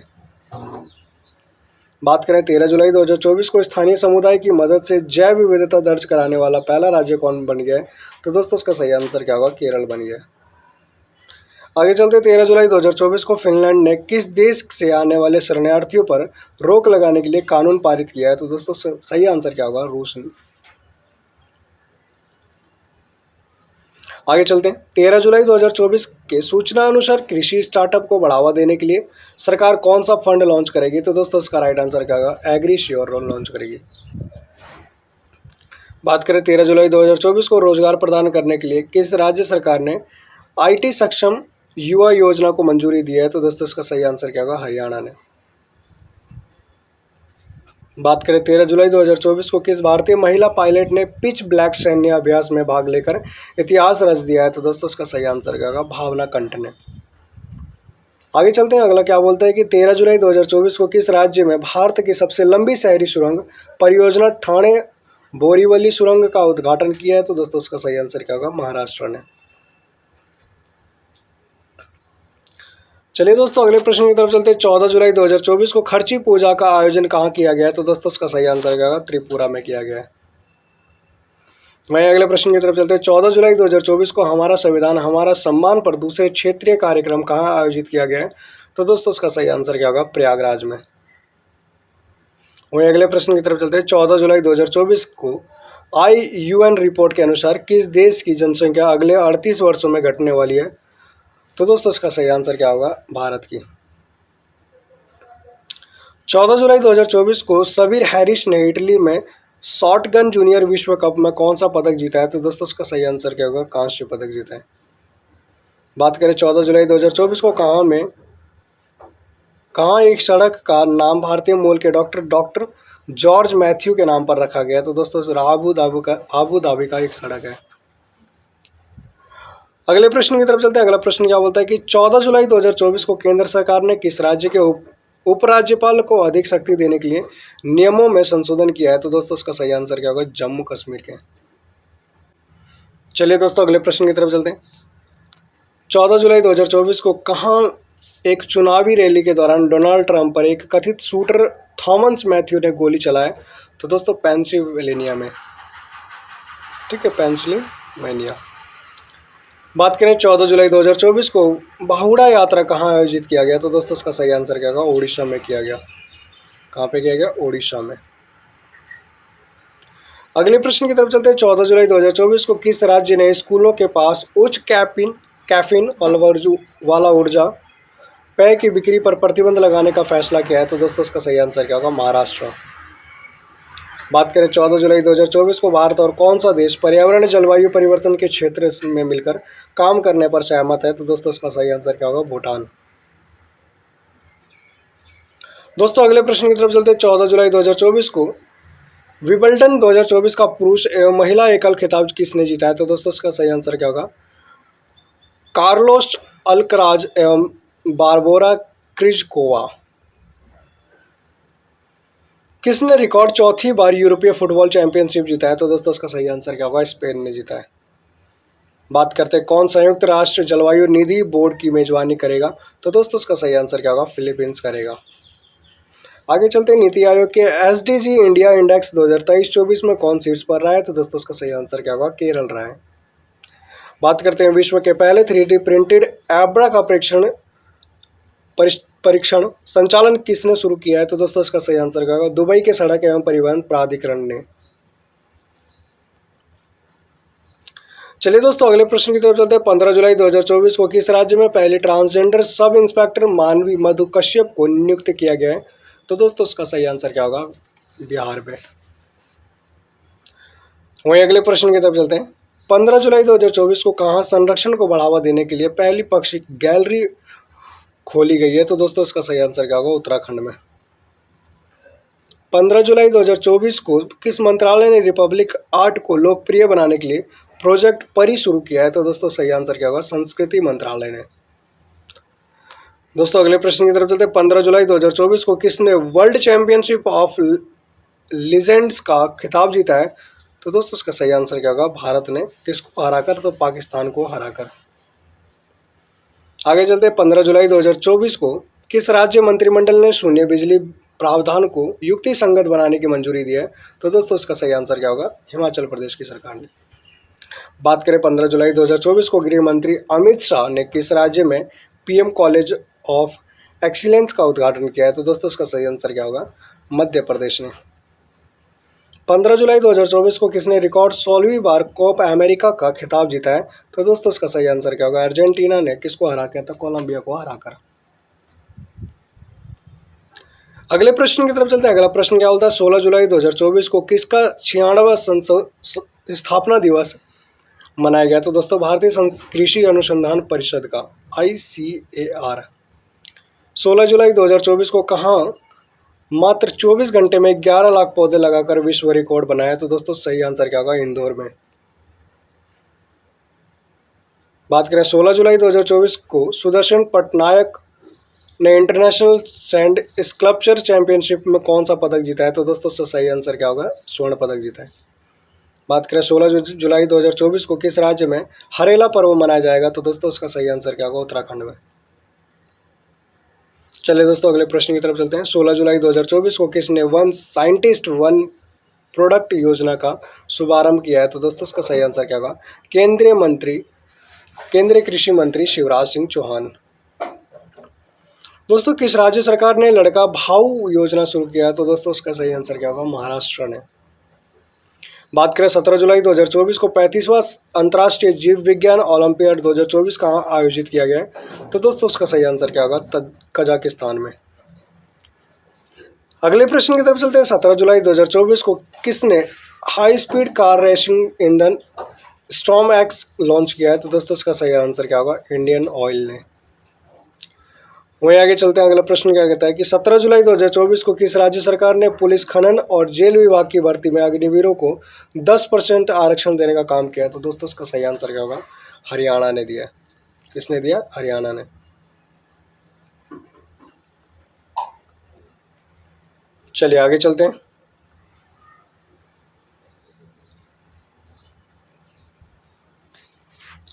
बात करें 13 जुलाई 2024 को स्थानीय समुदाय की मदद से जैव विविधता दर्ज कराने वाला पहला राज्य कौन बन गया है? तो दोस्तों उसका सही आंसर क्या होगा? केरल बन गया। आगे चलते 13 जुलाई 2024 को फिनलैंड ने किस देश से आने वाले शरणार्थियों पर रोक लगाने के लिए कानून पारित किया है? तो दोस्तों सही आंसर क्या होगा? रूस। आगे चलते हैं। 13 जुलाई 2024 के सूचना अनुसार कृषि स्टार्टअप को बढ़ावा देने के लिए सरकार कौन सा फंड लॉन्च करेगी? तो दोस्तों इसका राइट आंसर क्या होगा? एग्री श्योर लोन लॉन्च करेगी। बात करें 13 जुलाई 2024 को रोजगार प्रदान करने के लिए किस राज्य सरकार ने IT सक्षम युवा योजना को मंजूरी दी है? तो दोस्तों इसका सही आंसर क्या होगा? हरियाणा ने। बात करें 13 जुलाई 2024 को किस भारतीय महिला पायलट ने पिच ब्लैक सैन्य अभ्यास में भाग लेकर इतिहास रच दिया है? तो दोस्तों इसका सही आंसर क्या होगा? भावना कंठ ने। आगे चलते हैं। अगला क्या बोलता है कि 13 जुलाई 2024 को किस राज्य में भारत की सबसे लंबी शहरी सुरंग परियोजना ठाणे बोरीवली सुरंग का उद्घाटन किया है? तो दोस्तों इसका सही आंसर क्या होगा? महाराष्ट्र ने। चलिए दोस्तों अगले प्रश्न की तरफ चलते हैं। 14 जुलाई 2024 को खर्ची पूजा का आयोजन कहाँ किया गया है? तो दोस्तों इसका सही आंसर क्या होगा? त्रिपुरा में किया गया है। वहीं अगले प्रश्न की तरफ चलते हैं। 14 जुलाई 2024 को हमारा संविधान हमारा सम्मान पर दूसरे क्षेत्रीय कार्यक्रम कहाँ आयोजित किया गया है? तो दोस्तों उसका सही आंसर क्या होगा? प्रयागराज में। वहीं अगले प्रश्न की तरफ चलते हैं। 14 जुलाई 2024 को IUN रिपोर्ट के अनुसार किस देश की जनसंख्या अगले 38 वर्षों में घटने वाली है? तो दोस्तों इसका सही आंसर क्या होगा? भारत की। 14 जुलाई 2024 को सबीर हैरिस ने इटली में शॉटगन जूनियर विश्व कप में कौन सा पदक जीता है? तो दोस्तों इसका सही आंसर क्या होगा? कांस्य पदक जीता है। बात करें 14 जुलाई 2024 को कहाँ एक सड़क का नाम भारतीय मूल के डॉक्टर जॉर्ज मैथ्यू के नाम पर रखा गया है? तो दोस्तों आबू धाबी का एक सड़क है। अगले प्रश्न की तरफ चलते हैं। अगला प्रश्न क्या बोलता है कि 14 जुलाई 2024 को केंद्र सरकार ने किस राज्य के उपराज्यपाल को अधिक शक्ति देने के लिए नियमों में संशोधन किया है? तो दोस्तों इसका सही आंसर क्या होगा? जम्मू कश्मीर के। चलिए दोस्तों अगले प्रश्न की तरफ चलते हैं। 14 जुलाई 2024 को कहाँ एक चुनावी रैली के दौरान डोनाल्ड ट्रंप पर एक कथित शूटर थॉमस मैथ्यू ने गोली चलाया? तो दोस्तों पेंसिल्वेनिया में। ठीक है, पेंसिल्वेनिया। बात करें 14 जुलाई 2024 को बाहुड़ा यात्रा कहाँ आयोजित किया गया? तो दोस्तों इसका सही आंसर क्या होगा? ओडिशा में किया गया। कहाँ पे किया गया? ओडिशा में। अगले प्रश्न की तरफ चलते हैं। 14 जुलाई 2024 को किस राज्य ने स्कूलों के पास उच्च कैफीन वाला ऊर्जा पेय की बिक्री पर प्रतिबंध लगाने का फैसला किया है? तो दोस्तों इसका सही आंसर क्या होगा? महाराष्ट्र। बात करें 14 जुलाई 2024 को भारत और कौन सा देश पर्यावरण जलवायु परिवर्तन के क्षेत्र में मिलकर काम करने पर सहमत है? तो दोस्तों इसका सही आंसर क्या होगा? भूटान। दोस्तों अगले प्रश्न की तरफ चलते हैं। 14 जुलाई 2024 को विंबलडन 2024 का पुरुष एवं महिला एकल खिताब किसने जीता है? तो दोस्तों इसका सही आंसर क्या होगा? कार्लोस अल्कराज एवं बारबोरा क्रिजकोवा। किसने रिकॉर्ड चौथी बार यूरोपीय फुटबॉल चैंपियनशिप जीता है? तो दोस्तों इसका सही आंसर क्या होगा? स्पेन ने जीता है। बात करते हैं कौन संयुक्त राष्ट्र जलवायु निधि बोर्ड की मेजबानी करेगा? तो दोस्तों इसका सही आंसर क्या होगा? फिलीपींस करेगा। आगे चलते हैं। नीति आयोग के SDG इंडिया इंडेक्स 2023-24 में कौन शीर्ष पर रहा है? तो दोस्तों इसका सही आंसर क्या होगा? केरल रहा है। बात करते हैं विश्व के पहले 3D प्रिंटेड एब्रा का परीक्षण संचालन किसने शुरू किया है? तो दोस्तों इसका सही आंसर क्या होगा? दुबई के सड़क एवं परिवहन प्राधिकरण ने। चलिए दोस्तों अगले प्रश्न की तरफ चलते हैं। 15 जुलाई 2024 को किस राज्य में पहले ट्रांसजेंडर सब इंस्पेक्टर मानवी मधु कश्यप को नियुक्त किया गया है? तो दोस्तों उसका सही आंसर क्या होगा? बिहार में। वहीं अगले प्रश्न की तरफ चलते हैं। 15 जुलाई 2024 को कहाँ संरक्षण को बढ़ावा देने के लिए पहली पक्षी गैलरी खोली गई है? तो दोस्तों इसका सही आंसर क्या होगा? उत्तराखंड में। 15 जुलाई 2024 को किस मंत्रालय ने रिपब्लिक आर्ट को लोकप्रिय बनाने के लिए प्रोजेक्ट परी शुरू किया है? तो दोस्तों सही आंसर क्या होगा? संस्कृति मंत्रालय ने। दोस्तों अगले प्रश्न की तरफ चलते हैं। 15 जुलाई 2024 को किसने वर्ल्ड चैंपियनशिप ऑफ लीजेंड्स का खिताब जीता है? तो दोस्तों इसका सही आंसर क्या होगा? भारत ने। किसको हराकर? तो पाकिस्तान को हराकर। आगे चलते हैं। 15 जुलाई 2024 को किस राज्य मंत्रिमंडल ने शून्य बिजली प्रावधान को युक्ति संगत बनाने की मंजूरी दी है? तो दोस्तों इसका सही आंसर क्या होगा? हिमाचल प्रदेश की सरकार ने। बात करें 15 जुलाई 2024 को गृह मंत्री अमित शाह ने किस राज्य में PM कॉलेज ऑफ एक्सीलेंस का उद्घाटन किया है? तो दोस्तों इसका सही आंसर क्या होगा? मध्य प्रदेश ने। 15 जुलाई 2024 को किसने रिकॉर्ड 16वीं बार कोपा अमेरिका का खिताब जीता है? तो दोस्तों इसका सही आंसर क्या होगा? अर्जेंटीना ने। किसको हरा के? तो कोलंबिया को हराकर। अगले प्रश्न की तरफ चलते हैं। अगला प्रश्न क्या बोलता है? 16 जुलाई 2024 को किसका 96वां स्थापना दिवस मनाया गया? तो दोस्तों भारतीय कृषि अनुसंधान परिषद का, ICAR। 16 जुलाई 2024 को कहाँ मात्र 24 घंटे में 11 लाख पौधे लगाकर विश्व रिकॉर्ड बनाया? तो दोस्तों सही आंसर क्या होगा? इंदौर में। बात करें 16 जुलाई 2024 को सुदर्शन पटनायक ने इंटरनेशनल सैंड स्कल्पचर चैंपियनशिप में कौन सा पदक जीता है? तो दोस्तों सही आंसर क्या होगा? स्वर्ण पदक जीता है। बात करें 16 जुलाई 2024 को किस राज्य में हरेला पर्व मनाया जाएगा? तो दोस्तों उसका सही आंसर क्या होगा? उत्तराखंड में। चलिए दोस्तों अगले प्रश्न की तरफ चलते हैं। 16 जुलाई 2024 को किसने वन साइंटिस्ट वन प्रोडक्ट योजना का शुभारंभ किया है? तो दोस्तों इसका सही आंसर क्या होगा? केंद्रीय कृषि मंत्री शिवराज सिंह चौहान। दोस्तों किस राज्य सरकार ने लड़का भाऊ योजना शुरू किया है? तो दोस्तों इसका सही आंसर क्या होगा? महाराष्ट्र ने। बात करें 17 जुलाई 2024 को 35वां अंतर्राष्ट्रीय जीव विज्ञान ओलंपियाड 2024 कहाँ आयोजित किया गया है? तो दोस्तों उसका सही आंसर क्या होगा? कजाकिस्तान में। अगले प्रश्न की तरफ चलते हैं। 17 जुलाई 2024 को किसने हाई स्पीड कार रेसिंग ईंधन स्टॉर्म एक्स लॉन्च किया है? तो दोस्तों इसका सही आंसर क्या होगा? इंडियन ऑयल ने। वहीं आगे चलते हैं। अगला प्रश्न क्या कहता है कि 17 जुलाई 2024 को किस राज्य सरकार ने पुलिस, खनन और जेल विभाग की भर्ती में अग्निवीरों को 10% आरक्षण देने का काम किया है? तो दोस्तों इसका सही आंसर क्या होगा? हरियाणा ने दिया। किसने दिया? हरियाणा ने। चलिए आगे चलते हैं।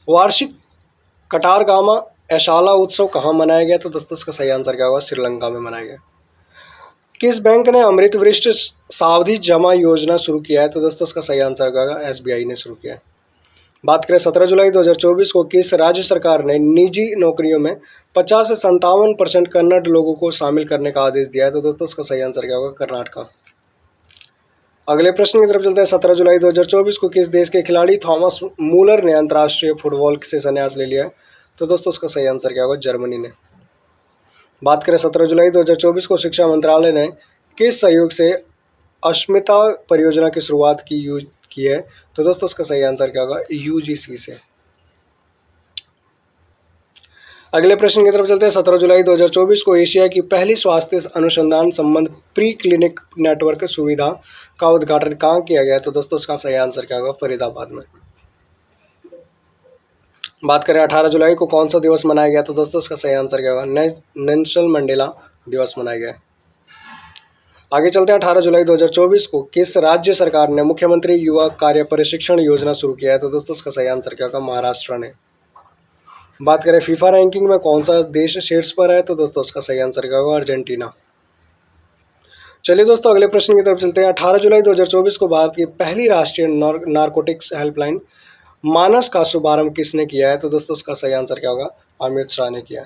वार्षिक कटारगामा एशाला उत्सव कहाँ मनाया गया? तो दोस्तों इसका सही आंसर क्या होगा? श्रीलंका में मनाया गया। किस बैंक ने अमृत वरिष्ठ सावधि जमा योजना शुरू किया है? तो दोस्तों इसका सही आंसर क्या होगा? एसबीआई ने शुरू किया है। बात करें 17 जुलाई 2024 को किस राज्य सरकार ने निजी नौकरियों में 50 से 57% कन्नड़ लोगों को शामिल करने का आदेश दिया है? तो दोस्तों इसका सही आंसर क्या होगा? कर्नाटक। अगले प्रश्न की तरफ चलते हैं। 17 जुलाई 2024 को किस देश के खिलाड़ी थॉमस मूलर ने अंतर्राष्ट्रीय फुटबॉल से संन्यास ले लिया है? तो दोस्तों उसका सही आंसर क्या होगा? जर्मनी ने। बात करें 17 जुलाई 2024 को शिक्षा मंत्रालय ने किस सहयोग से अस्मिता परियोजना की शुरुआत की है? तो दोस्तों उसका सही आंसर क्या होगा? यूजीसी से। अगले प्रश्न की तरफ चलते हैं। 17 जुलाई 2024 को एशिया की पहली स्वास्थ्य अनुसंधान संबंध प्री क्लिनिक नेटवर्क सुविधा का उद्घाटन कहाँ किया गया है? तो दोस्तों इसका सही आंसर क्या होगा? फरीदाबाद में। बात करें 18 जुलाई को कौन सा दिवस मनाया गया? तो दोस्तों इसका सही आंसर क्या होगा? नेल्सन मंडेला दिवस मनाया गया। आगे चलते हैं। 18 जुलाई 2024 को किस राज्य सरकार ने मुख्यमंत्री युवा कार्य प्रशिक्षण योजना शुरू किया है? तो दोस्तों इसका सही आंसर क्या होगा? महाराष्ट्र ने। बात करें फीफा रैंकिंग में कौन सा देश शीर्ष पर है? तो दोस्तों उसका सही आंसर क्या होगा? अर्जेंटीना। चलिए दोस्तों अगले प्रश्न की तरफ चलते हैं। 18 जुलाई 2024 को भारत की पहली राष्ट्रीय नारकोटिक्स हेल्पलाइन मानस का शुभारंभ किसने किया है? तो दोस्तों उसका सही आंसर क्या होगा? अमित शाह ने किया।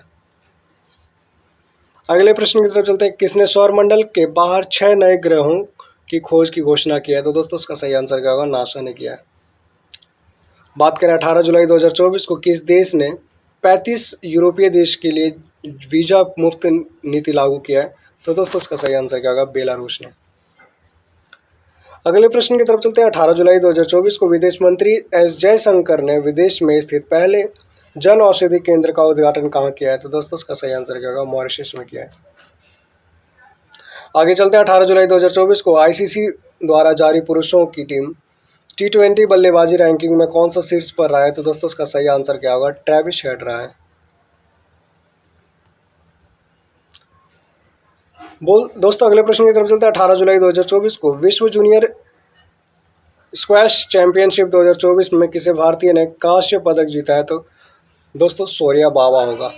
अगले प्रश्न की तरफ चलते हैं। किसने सौरमंडल के बाहर 6 नए ग्रहों की खोज की घोषणा की है? तो दोस्तों उसका सही आंसर क्या होगा? नासा ने किया। बात करें 18 जुलाई 2024 को किस देश ने 35 यूरोपीय देश के लिए वीज़ा मुफ्त नीति लागू किया है? तो दोस्तों उसका सही आंसर क्या होगा? बेलारूस ने। अगले प्रश्न की तरफ चलते हैं। 18 जुलाई 2024 को विदेश मंत्री एस जयशंकर ने विदेश में स्थित पहले जन औषधि केंद्र का उद्घाटन कहाँ किया है? तो दोस्तों उसका सही आंसर क्या होगा? मॉरिशस में किया है। आगे चलते हैं। 18 जुलाई 2024 को आईसीसी द्वारा जारी पुरुषों की टीम T20 बल्लेबाजी रैंकिंग में कौन सा शीर्ष पर रहा है? तो दोस्तों उसका सही आंसर क्या होगा? ट्रेविस हेड रहा है। दोस्तों अगले प्रश्न की तरफ चलते हैं। 18 जुलाई 2024 को विश्व जूनियर स्क्वैश चैंपियनशिप 2024 में किसी भारतीय ने कांस्य पदक जीता है? तो दोस्तों सूर्या बावा होगा।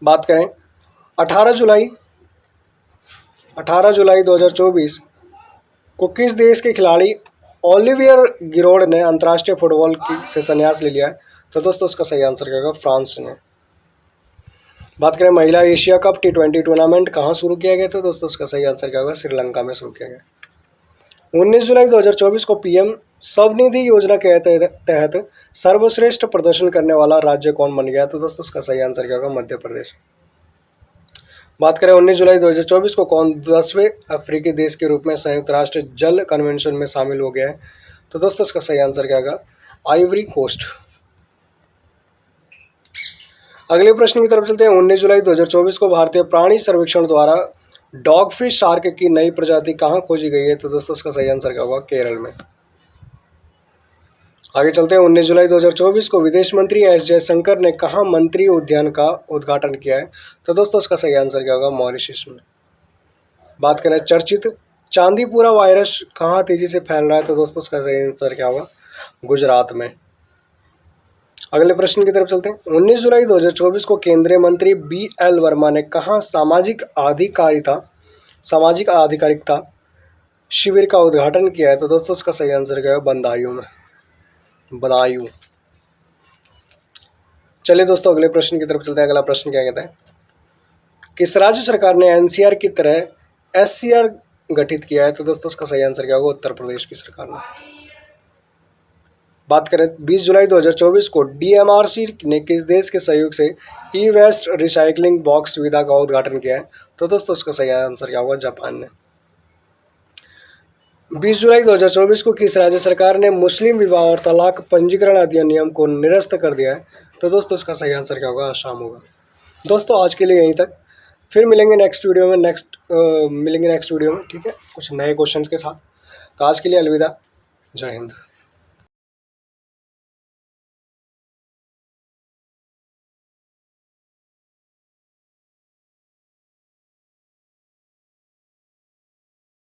बात करें 18 जुलाई 2024 को किस देश के खिलाड़ी ओलिवियर गिरोड ने अंतर्राष्ट्रीय फुटबॉल से संन्यास ले लिया है? तो दोस्तों उसका सही आंसर क्या होगा? फ्रांस ने। बात करें महिला एशिया कप T20 टूर्नामेंट कहाँ शुरू किया गया? तो दोस्तों उसका सही आंसर क्या होगा? श्रीलंका में शुरू किया गया। 19 जुलाई 2024 को पीएम स्वनिधि योजना के तहत सर्वश्रेष्ठ प्रदर्शन करने वाला राज्य कौन बन गया? तो दोस्तों उसका सही आंसर क्या होगा? मध्य प्रदेश। बात करें 19 जुलाई 2024 को कौन 10वें अफ्रीकी देश के रूप में संयुक्त राष्ट्र जल कन्वेंशन में शामिल हो गया है? तो दोस्तों इसका सही आंसर क्या होगा? Ivory Coast. अगले प्रश्न की तरफ चलते हैं। 19 जुलाई 2024 को भारतीय प्राणी सर्वेक्षण द्वारा डॉगफिश शार्क की नई प्रजाति कहाँ खोजी गई है? तो दोस्तों इसका सही आंसर क्या होगा? केरल में। आगे चलते हैं। 19 जुलाई 2024 को विदेश मंत्री एस जयशंकर ने कहाँ मंत्री उद्यान का उद्घाटन किया है? तो दोस्तों इसका सही आंसर क्या होगा? मॉरिशस में। बात करें चर्चित चांदीपुरा वायरस कहाँ तेजी से फैल रहा है? तो दोस्तों इसका सही आंसर क्या होगा? गुजरात में। अगले प्रश्न की तरफ चलते हैं। 19 जुलाई 2024 को केंद्रीय मंत्री BL वर्मा ने कहाँ सामाजिक आधिकारिकता शिविर का उद्घाटन किया है? तो दोस्तों इसका सही आंसर क्या है? बदायूं में, बदायूं। चलिए दोस्तों अगले प्रश्न की तरफ चलते हैं। अगला प्रश्न क्या कहता है, किस राज्य सरकार ने एनसीआर की तरह एससीआर गठित किया है? तो दोस्तों इसका सही आंसर क्या होगा? उत्तर प्रदेश की सरकार ने। बात करें 20 जुलाई 2024 को डीएमआरसी ने किस देश के सहयोग से ई वेस्ट रिसाइकलिंग बॉक्स सुविधा का उद्घाटन किया है? तो दोस्तों इसका सही आंसर क्या होगा? जापान ने। 20 जुलाई 2024 को किस राज्य सरकार ने मुस्लिम विवाह और तलाक पंजीकरण अधिनियम को निरस्त कर दिया है? तो दोस्तों इसका सही आंसर क्या होगा? आसाम होगा। दोस्तों आज के लिए यहीं तक, फिर मिलेंगे नेक्स्ट वीडियो में, ठीक है, कुछ नए क्वेश्चंस के साथ। तो आज के लिए अलविदा, जय हिंद।